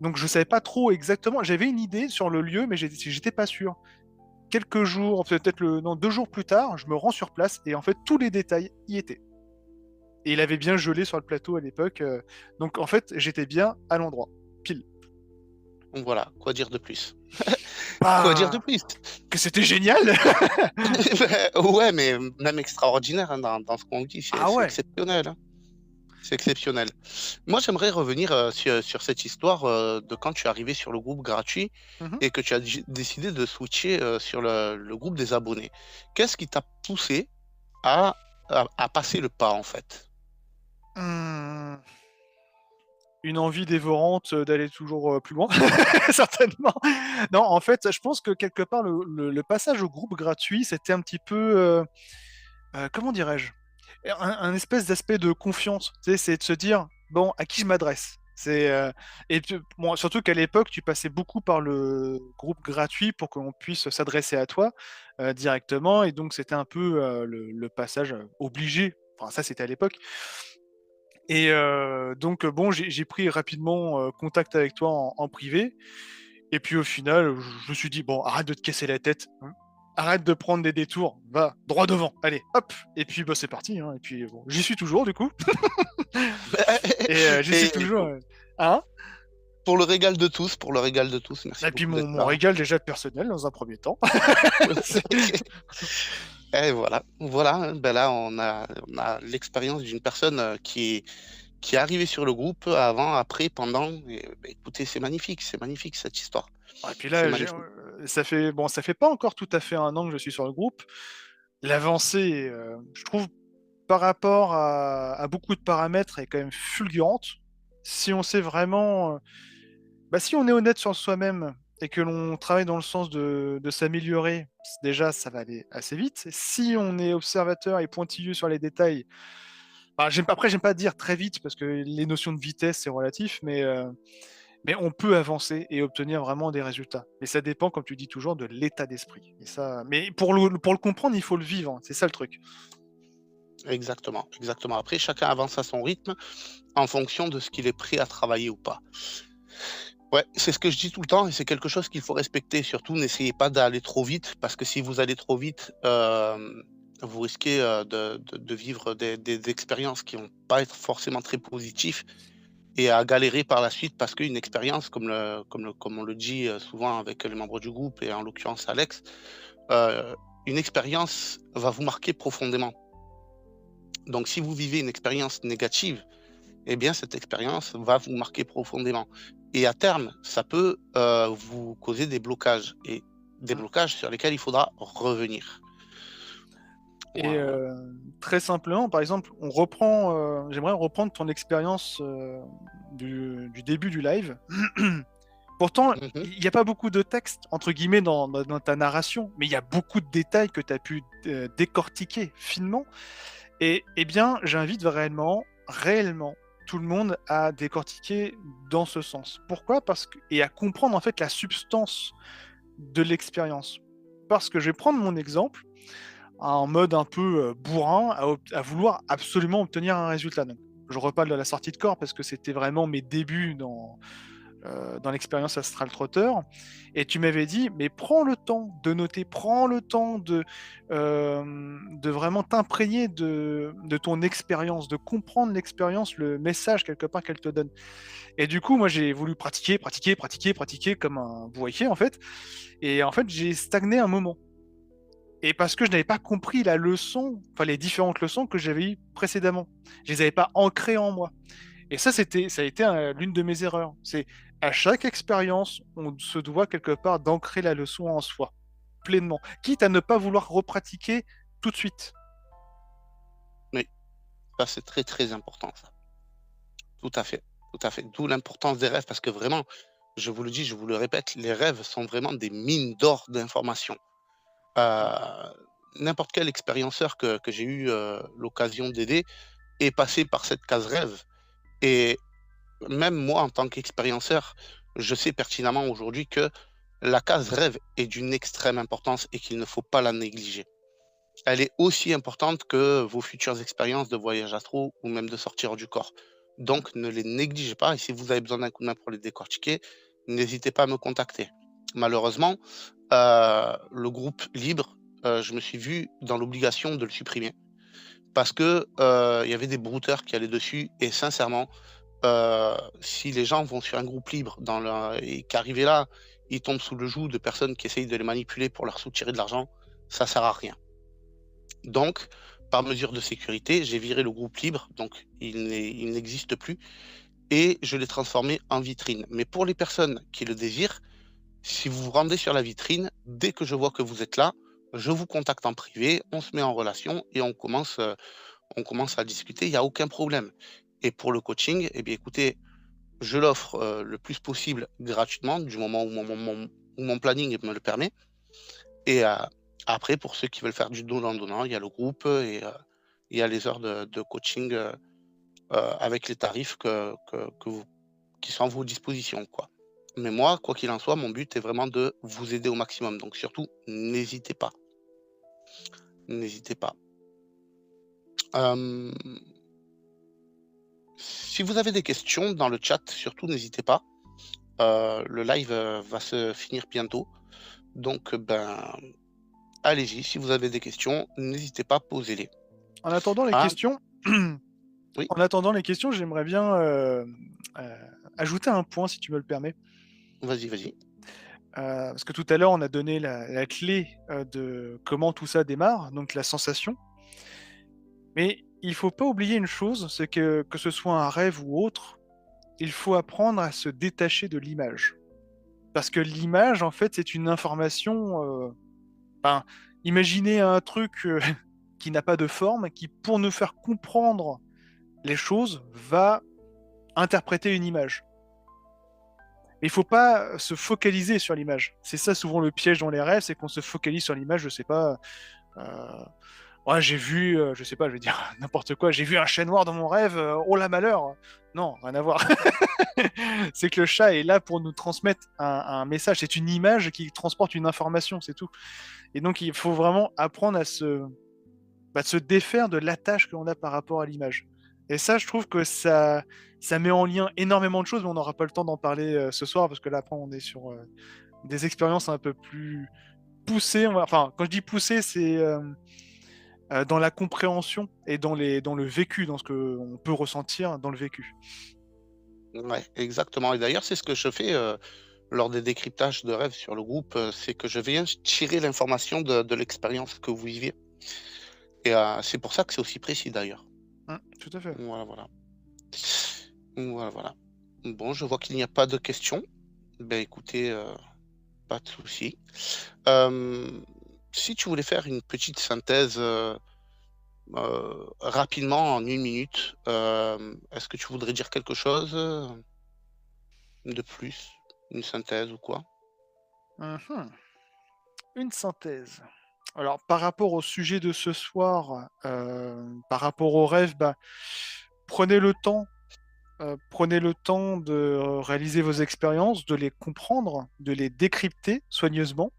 Donc je savais pas trop exactement. J'avais une idée sur le lieu, mais j'étais pas sûr. Quelques jours, peut-être non, 2 jours plus tard, je me rends sur place et en fait tous les détails y étaient. Et il avait bien gelé sur le plateau à l'époque, donc en fait j'étais bien à l'endroit, pile. Donc voilà, quoi dire de plus? Quoi dire de Ah, plus? que c'était génial! Ouais, mais même extraordinaire hein, dans ce qu'on dit, Ah c'est ouais. exceptionnel, hein. C'est exceptionnel. Moi, j'aimerais revenir sur cette histoire de quand tu es arrivé sur le groupe gratuit Mhm. et que tu as décidé de switcher sur le groupe des abonnés. Qu'est-ce qui t'a poussé à passer le pas, en fait? Hum, Une envie dévorante d'aller toujours plus loin, certainement. Non, en fait, je pense que quelque part, le passage au groupe gratuit, c'était un petit peu, comment dirais-je? Un espèce d'aspect de confiance. Tu sais, c'est de se dire, bon, à qui je m'adresse? Bon, surtout qu'à l'époque, tu passais beaucoup par le groupe gratuit pour qu'on puisse s'adresser à toi directement, et donc c'était un peu le passage obligé. Enfin, ça, c'était à l'époque. Et donc bon, j'ai pris rapidement contact avec toi en privé. Et puis au final, je me suis dit: «Bon, arrête de te casser la tête, hein. Arrête de prendre des détours, va droit devant, allez, hop!» Et puis, bah, c'est parti, hein, et puis bon, j'y suis toujours du coup. Et j'y suis Et toujours, hein? pour le régal de tous, pour le régal de tous, merci Et puis beaucoup mon d'être mon là. régal déjà personnel dans un premier temps. C'est Et voilà, voilà, hein, ben là, on a l'expérience d'une personne qui est arrivée sur le groupe avant, après, pendant. Et, ben, écoutez, c'est magnifique cette histoire. et puis C'est là, magnifique. ça fait pas encore tout à fait 1 an que je suis sur le groupe. L'avancée, je trouve, par rapport à beaucoup de paramètres, est quand même fulgurante. Si on sait vraiment, bah, si on est honnête sur soi-même et que l'on travaille dans le sens de s'améliorer, déjà ça va aller assez vite. Si on est observateur et pointilleux sur les détails, bah, j'aime pas dire très vite parce que les notions de vitesse, c'est relatif, mais on peut avancer et obtenir vraiment des résultats. Mais ça dépend, comme tu dis toujours, de l'état d'esprit. Et ça, mais pour le comprendre, il faut le vivre, hein, c'est ça le truc. Exactement, exactement. Après, chacun avance à son rythme en fonction de ce qu'il est prêt à travailler ou pas. Ouais, c'est ce que je dis tout le temps et c'est quelque chose qu'il faut respecter. Surtout, n'essayez pas d'aller trop vite parce que si vous allez trop vite, vous risquez de vivre des expériences qui vont pas être forcément très positives et à galérer par la suite parce qu'une expérience, comme on le dit souvent avec les membres du groupe et en l'occurrence Alex, euh, une expérience va vous marquer profondément. Donc, si vous vivez une expérience négative, eh bien, cette expérience va vous marquer profondément. Et à terme, ça peut vous causer des blocages, et des Mmh. blocages sur lesquels il faudra revenir. Et Voilà. très simplement, par exemple, j'aimerais reprendre ton expérience du début du live. Pourtant, Mhm. il n'y a pas beaucoup de texte, entre guillemets, dans ta narration, mais il y a beaucoup de détails que tu as pu décortiquer finement. Et eh bien, j'invite réellement, tout le monde à décortiquer dans ce sens. Pourquoi? Et à comprendre en fait la substance de l'expérience. Parce que je vais prendre mon exemple en mode un peu bourrin, à vouloir absolument obtenir un résultat. Donc, je reparle de la sortie de corps parce que c'était vraiment mes débuts dans l'expérience Astral Trotter. Et tu m'avais dit, mais prends le temps de noter, prends le temps de vraiment t'imprégner de ton expérience, de comprendre l'expérience, le message quelque part qu'elle te donne. Et du coup, moi, j'ai voulu pratiquer comme un bourriquet, en fait. Et en fait, j'ai stagné un moment. Et parce que je n'avais pas compris la leçon, enfin les différentes leçons que j'avais eues précédemment. Je les avais pas ancrées en moi. Et ça a été l'une de mes erreurs. C'est à chaque expérience, on se doit quelque part d'ancrer la leçon en soi, pleinement, quitte à ne pas vouloir repratiquer tout de suite. Oui, ça c'est très très important ça. Tout à fait, tout à fait. D'où l'importance des rêves parce que vraiment, je vous le dis, je vous le répète, les rêves sont vraiment des mines d'or d'informations. Mm. Euh, N'importe quel expérienceur que j'ai eu l'occasion d'aider est passé par cette case rêve. Et même moi, en tant qu'expérienceur, je sais pertinemment aujourd'hui que la case rêve est d'une extrême importance et qu'il ne faut pas la négliger. Elle est aussi importante que vos futures expériences de voyage astro ou même de sortir du corps. Donc ne les négligez pas et si vous avez besoin d'un coup de main pour les décortiquer, n'hésitez pas à me contacter. Malheureusement, le groupe libre, je me suis vu dans l'obligation de le supprimer parce que, il y avait des brouteurs qui allaient dessus et sincèrement, si les gens vont sur un groupe libre dans la et qu'arrivés là, ils tombent sous le joug de personnes qui essayent de les manipuler pour leur soutirer de l'argent, ça sert à rien. Donc, par mesure de sécurité, j'ai viré le groupe libre, donc il n'existe plus et je l'ai transformé en vitrine. Mais pour les personnes qui le désirent, si vous vous rendez sur la vitrine, dès que je vois que vous êtes là, je vous contacte en privé, on se met en relation et on commence à discuter, il y a aucun problème. Et pour le coaching, eh bien écoutez, je l'offre, le plus possible gratuitement, du moment où mon planning me le permet et après pour ceux qui veulent faire du donnant-donnant, il y a le groupe, et il y a les heures de coaching, avec les tarifs que vous qui sont à vos dispositions, quoi. Mais moi, quoi qu'il en soit, mon but est vraiment de vous aider au maximum, donc surtout n'hésitez pas, n'hésitez pas. Hem, Si vous avez des questions dans le chat, surtout n'hésitez pas. Le live, va se finir bientôt, donc allez-y, si vous avez des questions, n'hésitez pas, posez-les. En attendant les Ah, questions, oui, j'aimerais bien ajouter un point, si tu me le permets. vas-y, vas-y. Parce que tout à l'heure, on a donné la clé de comment tout ça démarre, donc la sensation. Mais il faut pas oublier une chose, c'est que ce soit un rêve ou autre, il faut apprendre à se détacher de l'image. Parce que l'image, en fait, c'est une information. Enfin, imaginez un truc qui n'a pas de forme, qui, pour nous faire comprendre les choses, va interpréter une image. Mais il faut pas se focaliser sur l'image. C'est ça souvent le piège dans les rêves, c'est qu'on se focalise sur l'image, je sais pas. euh, Ouais, j'ai vu, je sais pas, je vais dire n'importe quoi, j'ai vu un chat noir dans mon rêve, oh la malheur! Non, rien à voir. C'est que le chat est là pour nous transmettre un message, c'est une image qui transporte une information, c'est tout. Et donc il faut vraiment apprendre à se défaire de l'attache que l'on a par rapport à l'image. Et ça, je trouve que ça met en lien énormément de choses, mais on n'aura pas le temps d'en parler, ce soir parce que là, après, on est sur, des expériences un peu plus poussées, enfin, quand je dis poussées, c'est, dans la compréhension et dans le vécu, dans ce qu'on peut ressentir dans le vécu. Ouais, exactement et d'ailleurs, c'est ce que je fais, lors des décryptages de rêves sur le groupe, c'est que je viens tirer l'information de l'expérience que vous viviez et c'est pour ça que c'est aussi précis d'ailleurs. Tout à fait. Voilà, voilà. Voilà, voilà. Bon, je vois qu'il n'y a pas de questions. Ben écoutez, pas de souci. Si tu voulais faire une petite synthèse, rapidement en 1 minute, est-ce que tu voudrais dire quelque chose, de plus? Une synthèse ou quoi? Mhm. Une synthèse. Alors, par rapport au sujet de ce soir, par rapport aux rêves, bah, prenez le temps, prenez le temps de réaliser vos expériences, de les comprendre, de les décrypter soigneusement.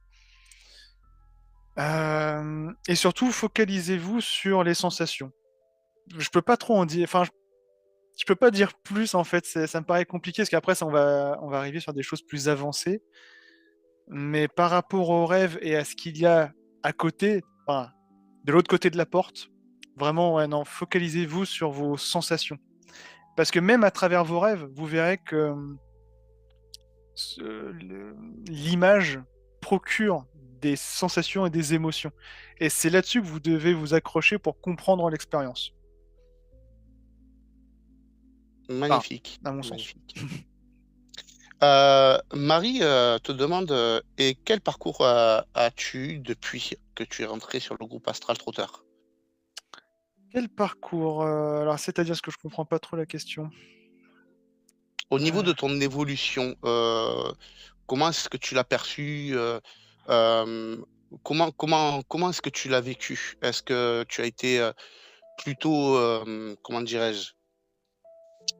Et surtout, focalisez-vous sur les sensations. Je peux pas trop en dire, enfin, je peux pas dire plus en fait, ça me paraît compliqué parce qu'après, on va arriver sur des choses plus avancées. Mais par rapport aux rêves et à ce qu'il y a à côté, enfin, de l'autre côté de la porte, vraiment, ouais, non, focalisez-vous sur vos sensations. Parce que même à travers vos rêves, vous verrez que l'image procure des sensations et des émotions. Et c'est là-dessus que vous devez vous accrocher pour comprendre l'expérience. Enfin, Magnifique, à mon sens. magnifique. Marie, te demande, et quel parcours, as-tu eu depuis que tu es rentrée sur le groupe Astral Trotter? Quel parcours alors, c'est-à-dire ce que je comprends pas trop la question. Au niveau Euh, de ton évolution, comment est-ce que tu l'as perçu? Hem, comment est-ce que tu l'as vécu? Est-ce que tu as été, plutôt, comment dirais-je?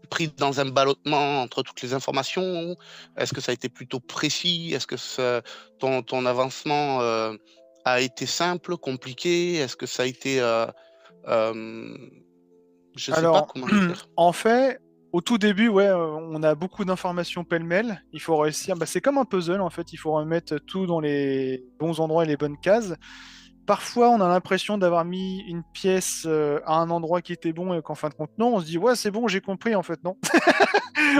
Pris dans un ballottement entre toutes les informations? Est-ce que ça a été plutôt précis? Est-ce que ton avancement, a été simple, compliqué? Est-ce que ça a été, hem, je sais pas alors, comment dire. en fait, Au tout début, ouais, on a beaucoup d'informations pêle-mêle. Il faut réussir. Bah, c'est comme un puzzle en fait. Il faut remettre tout dans les bons endroits et les bonnes cases. Parfois, on a l'impression d'avoir mis une pièce à un endroit qui était bon et qu'en fin de compte, non. On se dit, ouais, c'est bon, j'ai compris. En fait, non.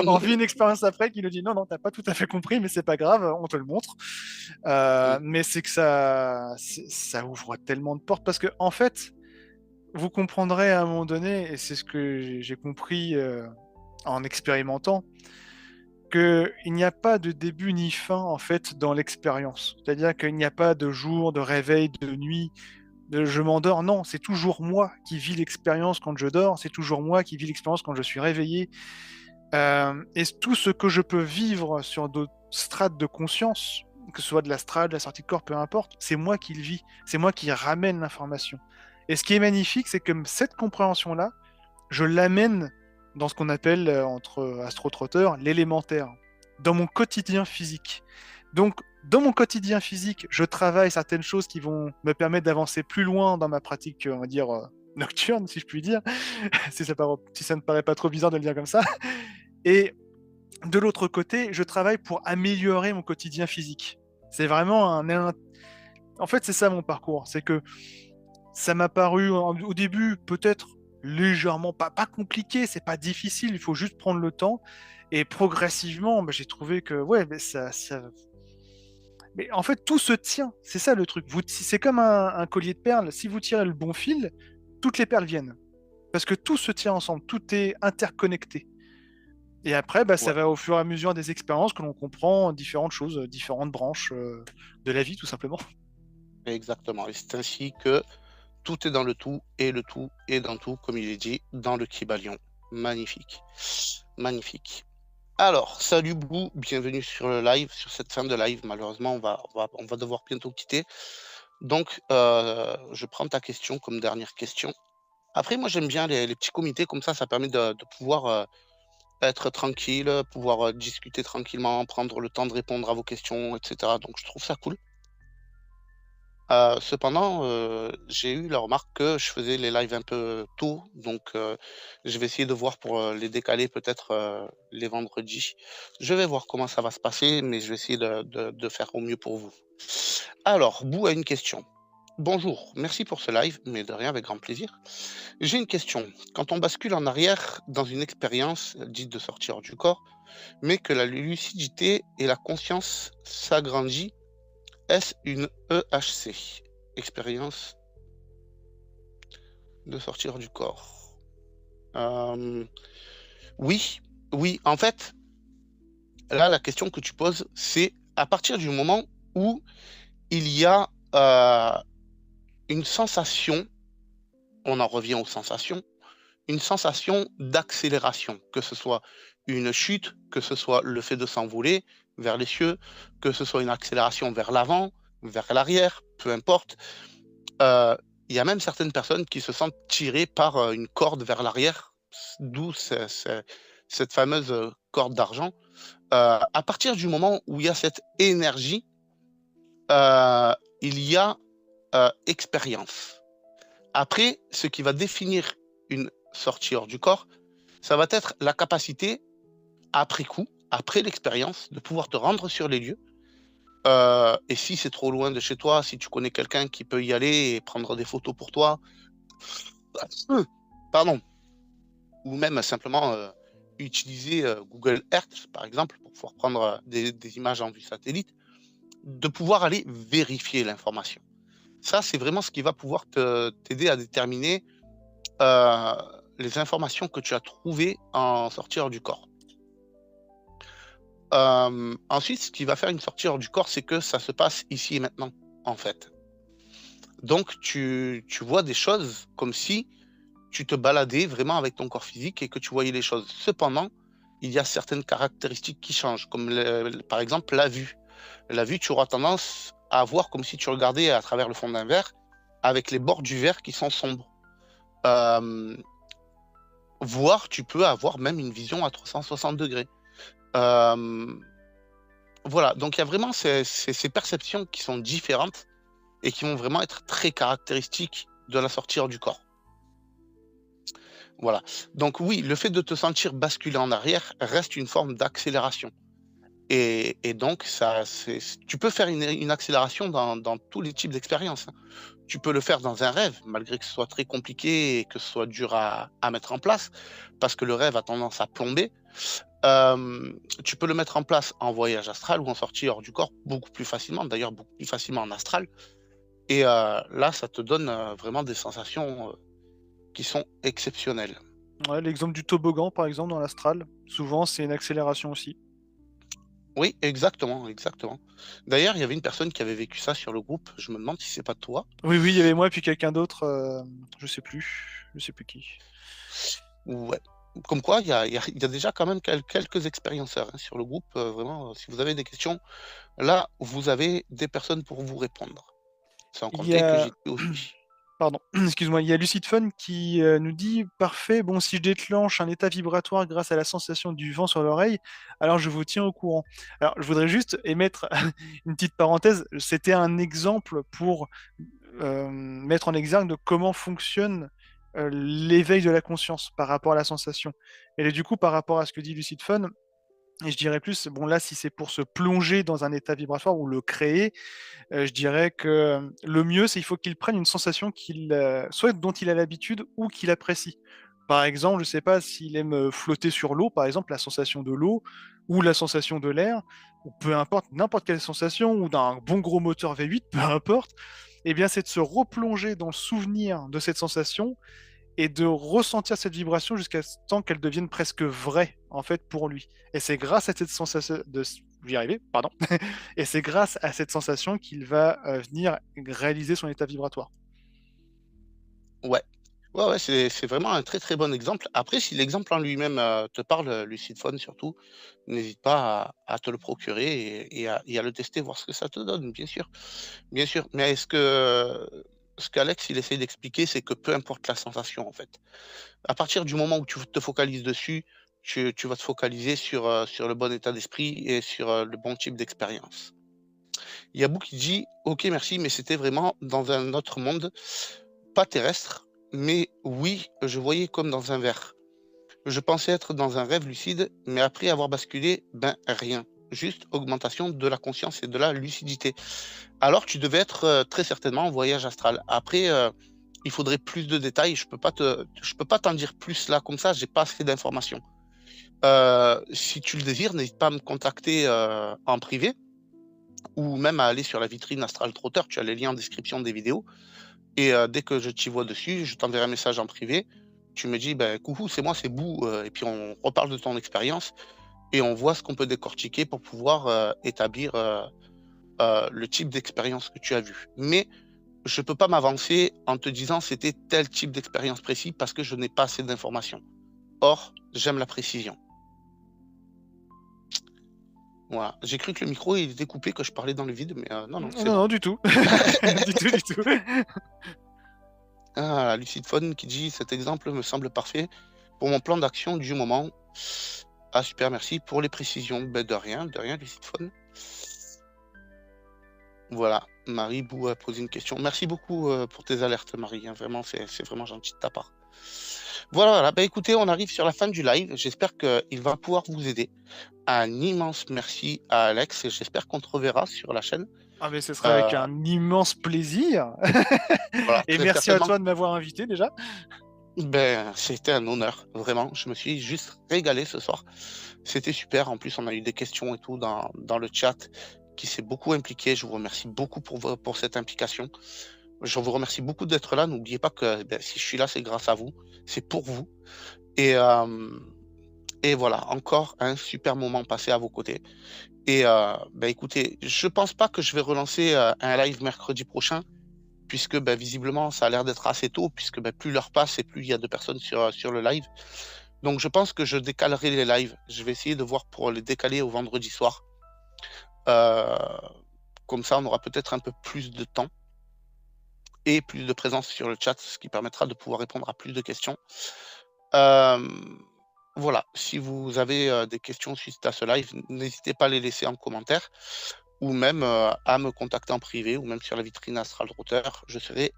On vit une expérience après qui nous dit, non, non, t'as pas tout à fait compris, mais c'est pas grave, on te le montre. Mais c'est que ça ouvre tellement de portes parce que, en fait, vous comprendrez à un moment donné, et c'est ce que j'ai compris en expérimentant, qu'il n'y a pas de début ni fin en fait dans l'expérience. C'est-à-dire qu'il n'y a pas de jour, de réveil, de nuit, de je m'endors. Non, c'est toujours moi qui vis l'expérience quand je dors, c'est toujours moi qui vis l'expérience quand je suis réveillé. Et tout ce que je peux vivre sur d'autres strates de conscience, que ce soit de l'astral, de la sortie de corps, peu importe, c'est moi qui le vis, c'est moi qui ramène l'information. Et ce qui est magnifique, c'est que cette compréhension-là, je l'amène dans ce qu'on appelle, entre astrotrotteurs, l'élémentaire, dans mon quotidien physique. Donc, dans mon quotidien physique, je travaille certaines choses qui vont me permettre d'avancer plus loin dans ma pratique, on va dire, nocturne, si je puis dire, si ça ne paraît pas trop bizarre de le dire comme ça. Et de l'autre côté, je travaille pour améliorer mon quotidien physique. C'est vraiment En fait, c'est ça mon parcours. C'est que ça m'a paru au début peut-être légèrement pas compliqué, c'est pas difficile, il faut juste prendre le temps. Et progressivement, bah, j'ai trouvé que ouais, mais mais en fait tout se tient. C'est ça le truc. C'est comme un collier de perles. Si vous tirez le bon fil, toutes les perles viennent. Parce que tout se tient ensemble, tout est interconnecté. Et après, bah, ça Ouais, va au fur et à mesure des expériences que l'on comprend différentes choses, différentes branches de la vie, tout simplement. exactement. Et c'est ainsi que tout est dans le tout est dans tout, comme il est dit, dans le Kybalion. Magnifique. Magnifique. Alors, salut Blue, bienvenue sur le live, sur cette fin de live. Malheureusement, on va devoir bientôt quitter. Donc, je prends ta question comme dernière question. Après, moi, j'aime bien les petits comités, comme ça permet de pouvoir être tranquille, pouvoir discuter tranquillement, prendre le temps de répondre à vos questions, etc. Donc, je trouve ça cool. Cependant, j'ai eu la remarque que je faisais les lives un peu tôt, donc je vais essayer de voir pour, les décaler peut-être, les vendredis. Je vais voir comment ça va se passer, mais je vais essayer de faire au mieux pour vous. Alors, Bou a une question. Bonjour, merci pour ce live, mais de rien, avec grand plaisir. J'ai une question. Quand on bascule en arrière dans une expérience dite de sortir du corps, mais que la lucidité et la conscience s'agrandit, est-ce une EHC? Expérience de sortir du corps. Oui, oui. En fait, là, la question que tu poses, c'est à partir du moment où il y a une sensation, on en revient aux sensations, une sensation d'accélération, que ce soit une chute, que ce soit le fait de s'envoler vers les cieux, que ce soit une accélération vers l'avant, vers l'arrière, peu importe. Il y a même certaines personnes qui se sentent tirées par une corde vers l'arrière, d'où cette fameuse corde d'argent. À partir du moment où il y a cette énergie, il y a expérience. Après, ce qui va définir une sortie hors du corps, ça va être la capacité, après coup, après l'expérience, de pouvoir te rendre sur les lieux. Et si c'est trop loin de chez toi, si tu connais quelqu'un qui peut y aller et prendre des photos pour toi, pardon, ou même simplement utiliser Google Earth, par exemple, pour pouvoir prendre des images en vue satellite, de pouvoir aller vérifier l'information. Ça, c'est vraiment ce qui va pouvoir t'aider à déterminer euh, les informations que tu as trouvées en sortie hors du corps. Ensuite, ce qui va faire une sortie hors du corps, c'est que ça se passe ici et maintenant, en fait. Donc, tu vois des choses comme si tu te baladais vraiment avec ton corps physique et que tu voyais les choses. Cependant, il y a certaines caractéristiques qui changent, comme par exemple la vue. La vue, tu auras tendance à voir comme si tu regardais à travers le fond d'un verre, avec les bords du verre qui sont sombres. Voire, tu peux avoir même une vision à 360 degrés. Voilà, donc il y a vraiment ces perceptions qui sont différentes et qui vont vraiment être très caractéristiques de la sortie hors du corps. Voilà. Donc oui, le fait de te sentir basculer en arrière reste une forme d'accélération. Et donc ça, tu peux faire une accélération dans tous les types d'expériences, hein. Tu peux le faire dans un rêve, malgré que ce soit très compliqué et que ce soit dur à mettre en place, parce que le rêve a tendance à plomber. Tu peux le mettre en place en voyage astral ou en sortie hors du corps beaucoup plus facilement, d'ailleurs beaucoup plus facilement en astral. Et là, ça te donne vraiment des sensations qui sont exceptionnelles. Ouais, l'exemple du toboggan, par exemple, dans l'astral, souvent c'est une accélération aussi. Oui, exactement, exactement. D'ailleurs, il y avait une personne qui avait vécu ça sur le groupe. Je me demande si c'est pas toi. Oui, oui, il y avait moi et puis quelqu'un d'autre, je sais plus qui. Ouais. Comme quoi, il y a déjà quand même quelques expérienceurs hein, sur le groupe. Vraiment, si vous avez des questions, là, vous avez des personnes pour vous répondre. Sans Il y compter que j'y a, étais aussi. pardon, excuse-moi, il y a Lucid Fun qui nous dit, parfait, bon, si je déclenche un état vibratoire grâce à la sensation du vent sur l'oreille, alors je vous tiens au courant. Alors, je voudrais juste émettre une petite parenthèse, c'était un exemple pour mettre en exergue de comment fonctionne l'éveil de la conscience par rapport à la sensation. Et du coup, par rapport à ce que dit Lucid Fun, et je dirais plus, bon là, si c'est pour se plonger dans un état vibratoire ou le créer, je dirais que le mieux, c'est il faut qu'il prenne une sensation soit dont il a l'habitude ou qu'il apprécie. Par exemple, je sais pas s'il aime flotter sur l'eau, par exemple, la sensation de l'eau ou la sensation de l'air, ou peu importe, n'importe quelle sensation, ou d'un bon gros moteur V8, peu importe, eh bien, c'est de se replonger dans le souvenir de cette sensation et de ressentir cette vibration jusqu'à ce temps qu'elle devienne presque vraie, en fait, pour lui. Et c'est grâce à cette sensation de... J'y arriver, pardon. Et c'est grâce à cette sensation qu'il va venir réaliser son état vibratoire. Ouais. Ouais, ouais, c'est vraiment un très, très bon exemple. Après, si l'exemple en lui-même, te parle, Lucid Phone surtout, n'hésite pas à te le procurer et à le tester, voir ce que ça te donne, bien sûr. Bien sûr. Mais ce qu'Alex, il essaie d'expliquer, c'est que peu importe la sensation, en fait. À partir du moment où tu te focalises dessus, tu vas te focaliser sur le bon état d'esprit et sur, le bon type d'expérience. Il y a Bou qui dit: «OK, merci, mais c'était vraiment dans un autre monde, pas terrestre, mais oui, je voyais comme dans un verre. Je pensais être dans un rêve lucide, mais après avoir basculé, ben rien. Juste augmentation de la conscience et de la lucidité. Alors tu devais être, très certainement en voyage astral». Après, il faudrait plus de détails. Je peux pas t'en dire plus là comme ça, j'ai pas assez d'informations. Si tu le désires, n'hésite pas à me contacter, en privé ou même à aller sur la vitrine Astral Trotter, tu as les liens en description des vidéos et dès que je t'y vois dessus, je t'enverrai un message en privé. Tu me dis: «Ben, coucou, c'est moi, c'est Bou», et puis on reparle de ton expérience et on voit ce qu'on peut décortiquer pour pouvoir, établir, le type d'expérience que tu as vu. Mais je peux pas m'avancer en te disant: «C'était tel type d'expérience précis» parce que je n'ai pas assez d'informations. Or, j'aime la précision. Voilà. J'ai cru que le micro, il était coupé, que je parlais dans le vide, mais non, non, Non, c'est bon. non, du tout. Du tout, du tout. Ah, Lucid Phone qui dit: «Cet exemple me semble parfait pour mon plan d'action du moment». Ah super, merci pour les précisions. Ben de rien Lucid Phone. Voilà, Marie Bou a posé une question. Merci beaucoup, pour tes alertes Marie, hein, vraiment c'est vraiment gentil de ta part. Voilà, voilà, bah, écoutez, on arrive sur la fin du live. J'espère qu'il va pouvoir vous aider. Un immense merci à Alex et j'espère qu'on te reverra sur la chaîne. Ah, mais ce sera Heu, avec un immense plaisir. voilà, Et très merci à certainement. toi de m'avoir invité déjà. Ben, c'était un honneur, vraiment. Je me suis juste régalé ce soir. C'était super. En plus, on a eu des questions et tout dans le chat qui s'est beaucoup impliqué. Je vous remercie beaucoup pour cette implication. Je vous remercie beaucoup d'être là. N'oubliez pas que ben, si je suis là, c'est grâce à vous. C'est pour vous. Et, euh, et voilà, encore un super moment passé à vos côtés. Et ben, écoutez, je pense pas que je vais relancer un live mercredi prochain puisque bah, visiblement ça a l'air d'être assez tôt, puisque bah, plus l'heure passe et plus il y a de personnes sur le live. Donc je pense que je décalerai les lives. Je vais essayer de voir pour les décaler au vendredi soir. Euh, Comme ça, on aura peut-être un peu plus de temps et plus de présence sur le chat, ce qui permettra de pouvoir répondre à plus de questions. Euh, voilà, si vous avez des questions suite à ce live, n'hésitez pas à les laisser en commentaire ou même à me contacter en privé ou même sur la vitrine Astral Router. Je serai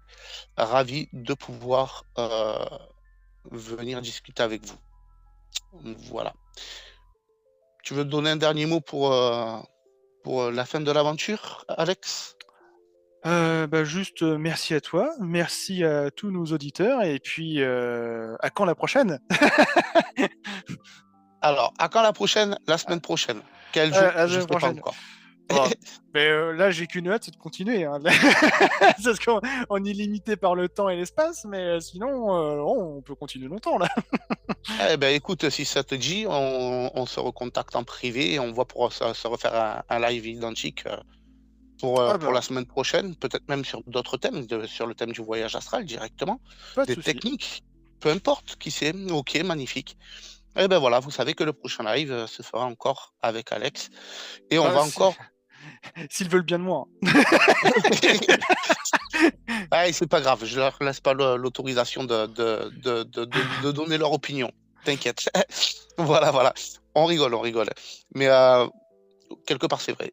ravi de pouvoir venir discuter avec vous. Voilà. Tu veux donner un dernier mot pour la fin de l'aventure, Alex? Juste merci à toi, merci à tous nos auditeurs, et puis à quand la prochaine? Alors, à quand la prochaine? La semaine prochaine. Quel jour? La Je ne semaine sais pas prochaine. encore. Oh, mais là, j'ai qu'une hâte, c'est de continuer. Hein. Parce qu'on est limité par le temps et l'espace, mais sinon, on peut continuer longtemps là. Eh ben, écoute, si ça te dit, on se recontacte en privé et on voit pour se refaire un live identique pour la semaine prochaine, peut-être même sur d'autres thèmes, sur le thème du voyage astral directement, Pas de des souci. techniques, peu importe, qui sait. Ok, magnifique. Et ben voilà, vous savez que le prochain live se fera encore avec Alex et on va encore. S'ils veulent bien de moi. Ah, c'est pas grave, je leur laisse pas l'autorisation de donner leur opinion. T'inquiète. Voilà. On rigole. Mais quelque part, c'est vrai.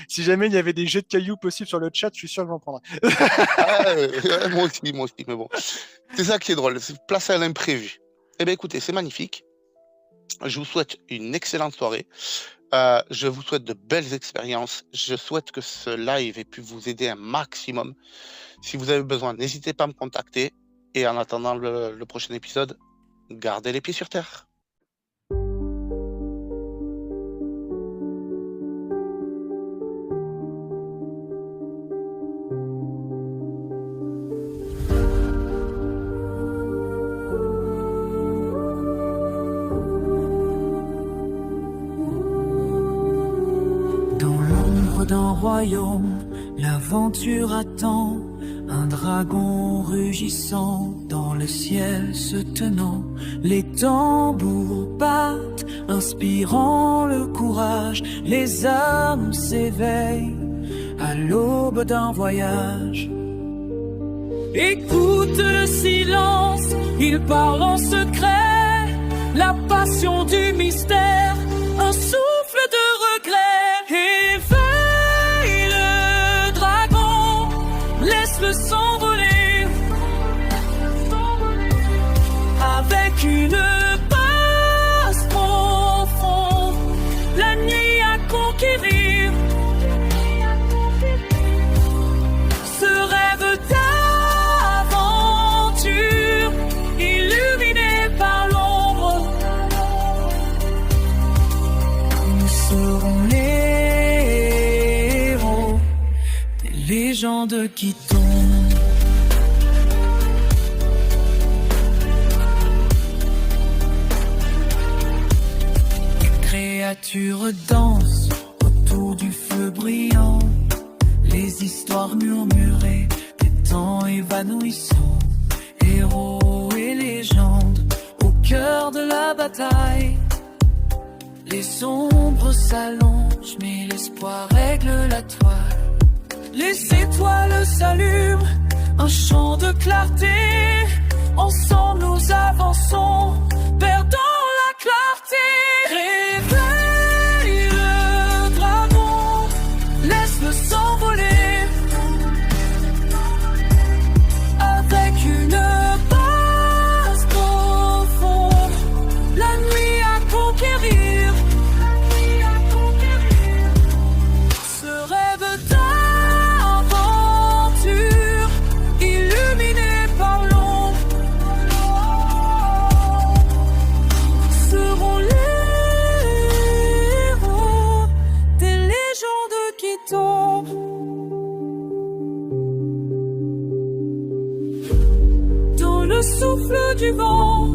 Si jamais il y avait des jets de cailloux possibles sur le chat, je suis sûr que j'en prendrais. Moi aussi, mais bon. C'est ça qui est drôle, c'est place à l'imprévu. Eh bien, écoutez, c'est magnifique. Je vous souhaite une excellente soirée. Je vous souhaite de belles expériences. Je souhaite que ce live ait pu vous aider un maximum. Si vous avez besoin, n'hésitez pas à me contacter. Et en attendant le prochain épisode, gardez les pieds sur terre. D'un royaume, l'aventure attend un dragon rugissant dans le ciel se tenant. Les tambours battent, inspirant le courage. Les âmes s'éveillent à l'aube d'un voyage. Écoute le silence, il parle en secret. La passion du mystère, un souffle de regret. Laisse-le s'envoler avec une passe profonde, la nuit à conquérir, ce rêve d'aventure illuminé par l'ombre. Nous serons les héros des légendes qui tombent. Créatures dansent autour du feu brillant, les histoires murmurées des temps évanouissants, héros et légendes au cœur de la bataille. Les ombres s'allongent mais l'espoir règle la toile. Les étoiles s'allument, un champ de clarté. Ensemble nous avançons, perdant la clarté. Réveille le dragon, laisse-le s'envoler avec une base profonde, la nuit à conquérir, ce rêve d'aventure illuminé par l'ombre. Seront les héros des légendes qui tombent. Dans le souffle du vent,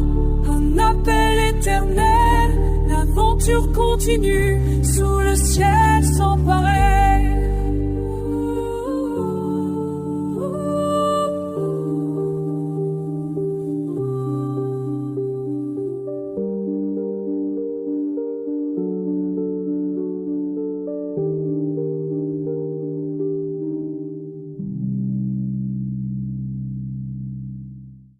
un appel éternel, l'aventure continue sous le ciel sans pareil.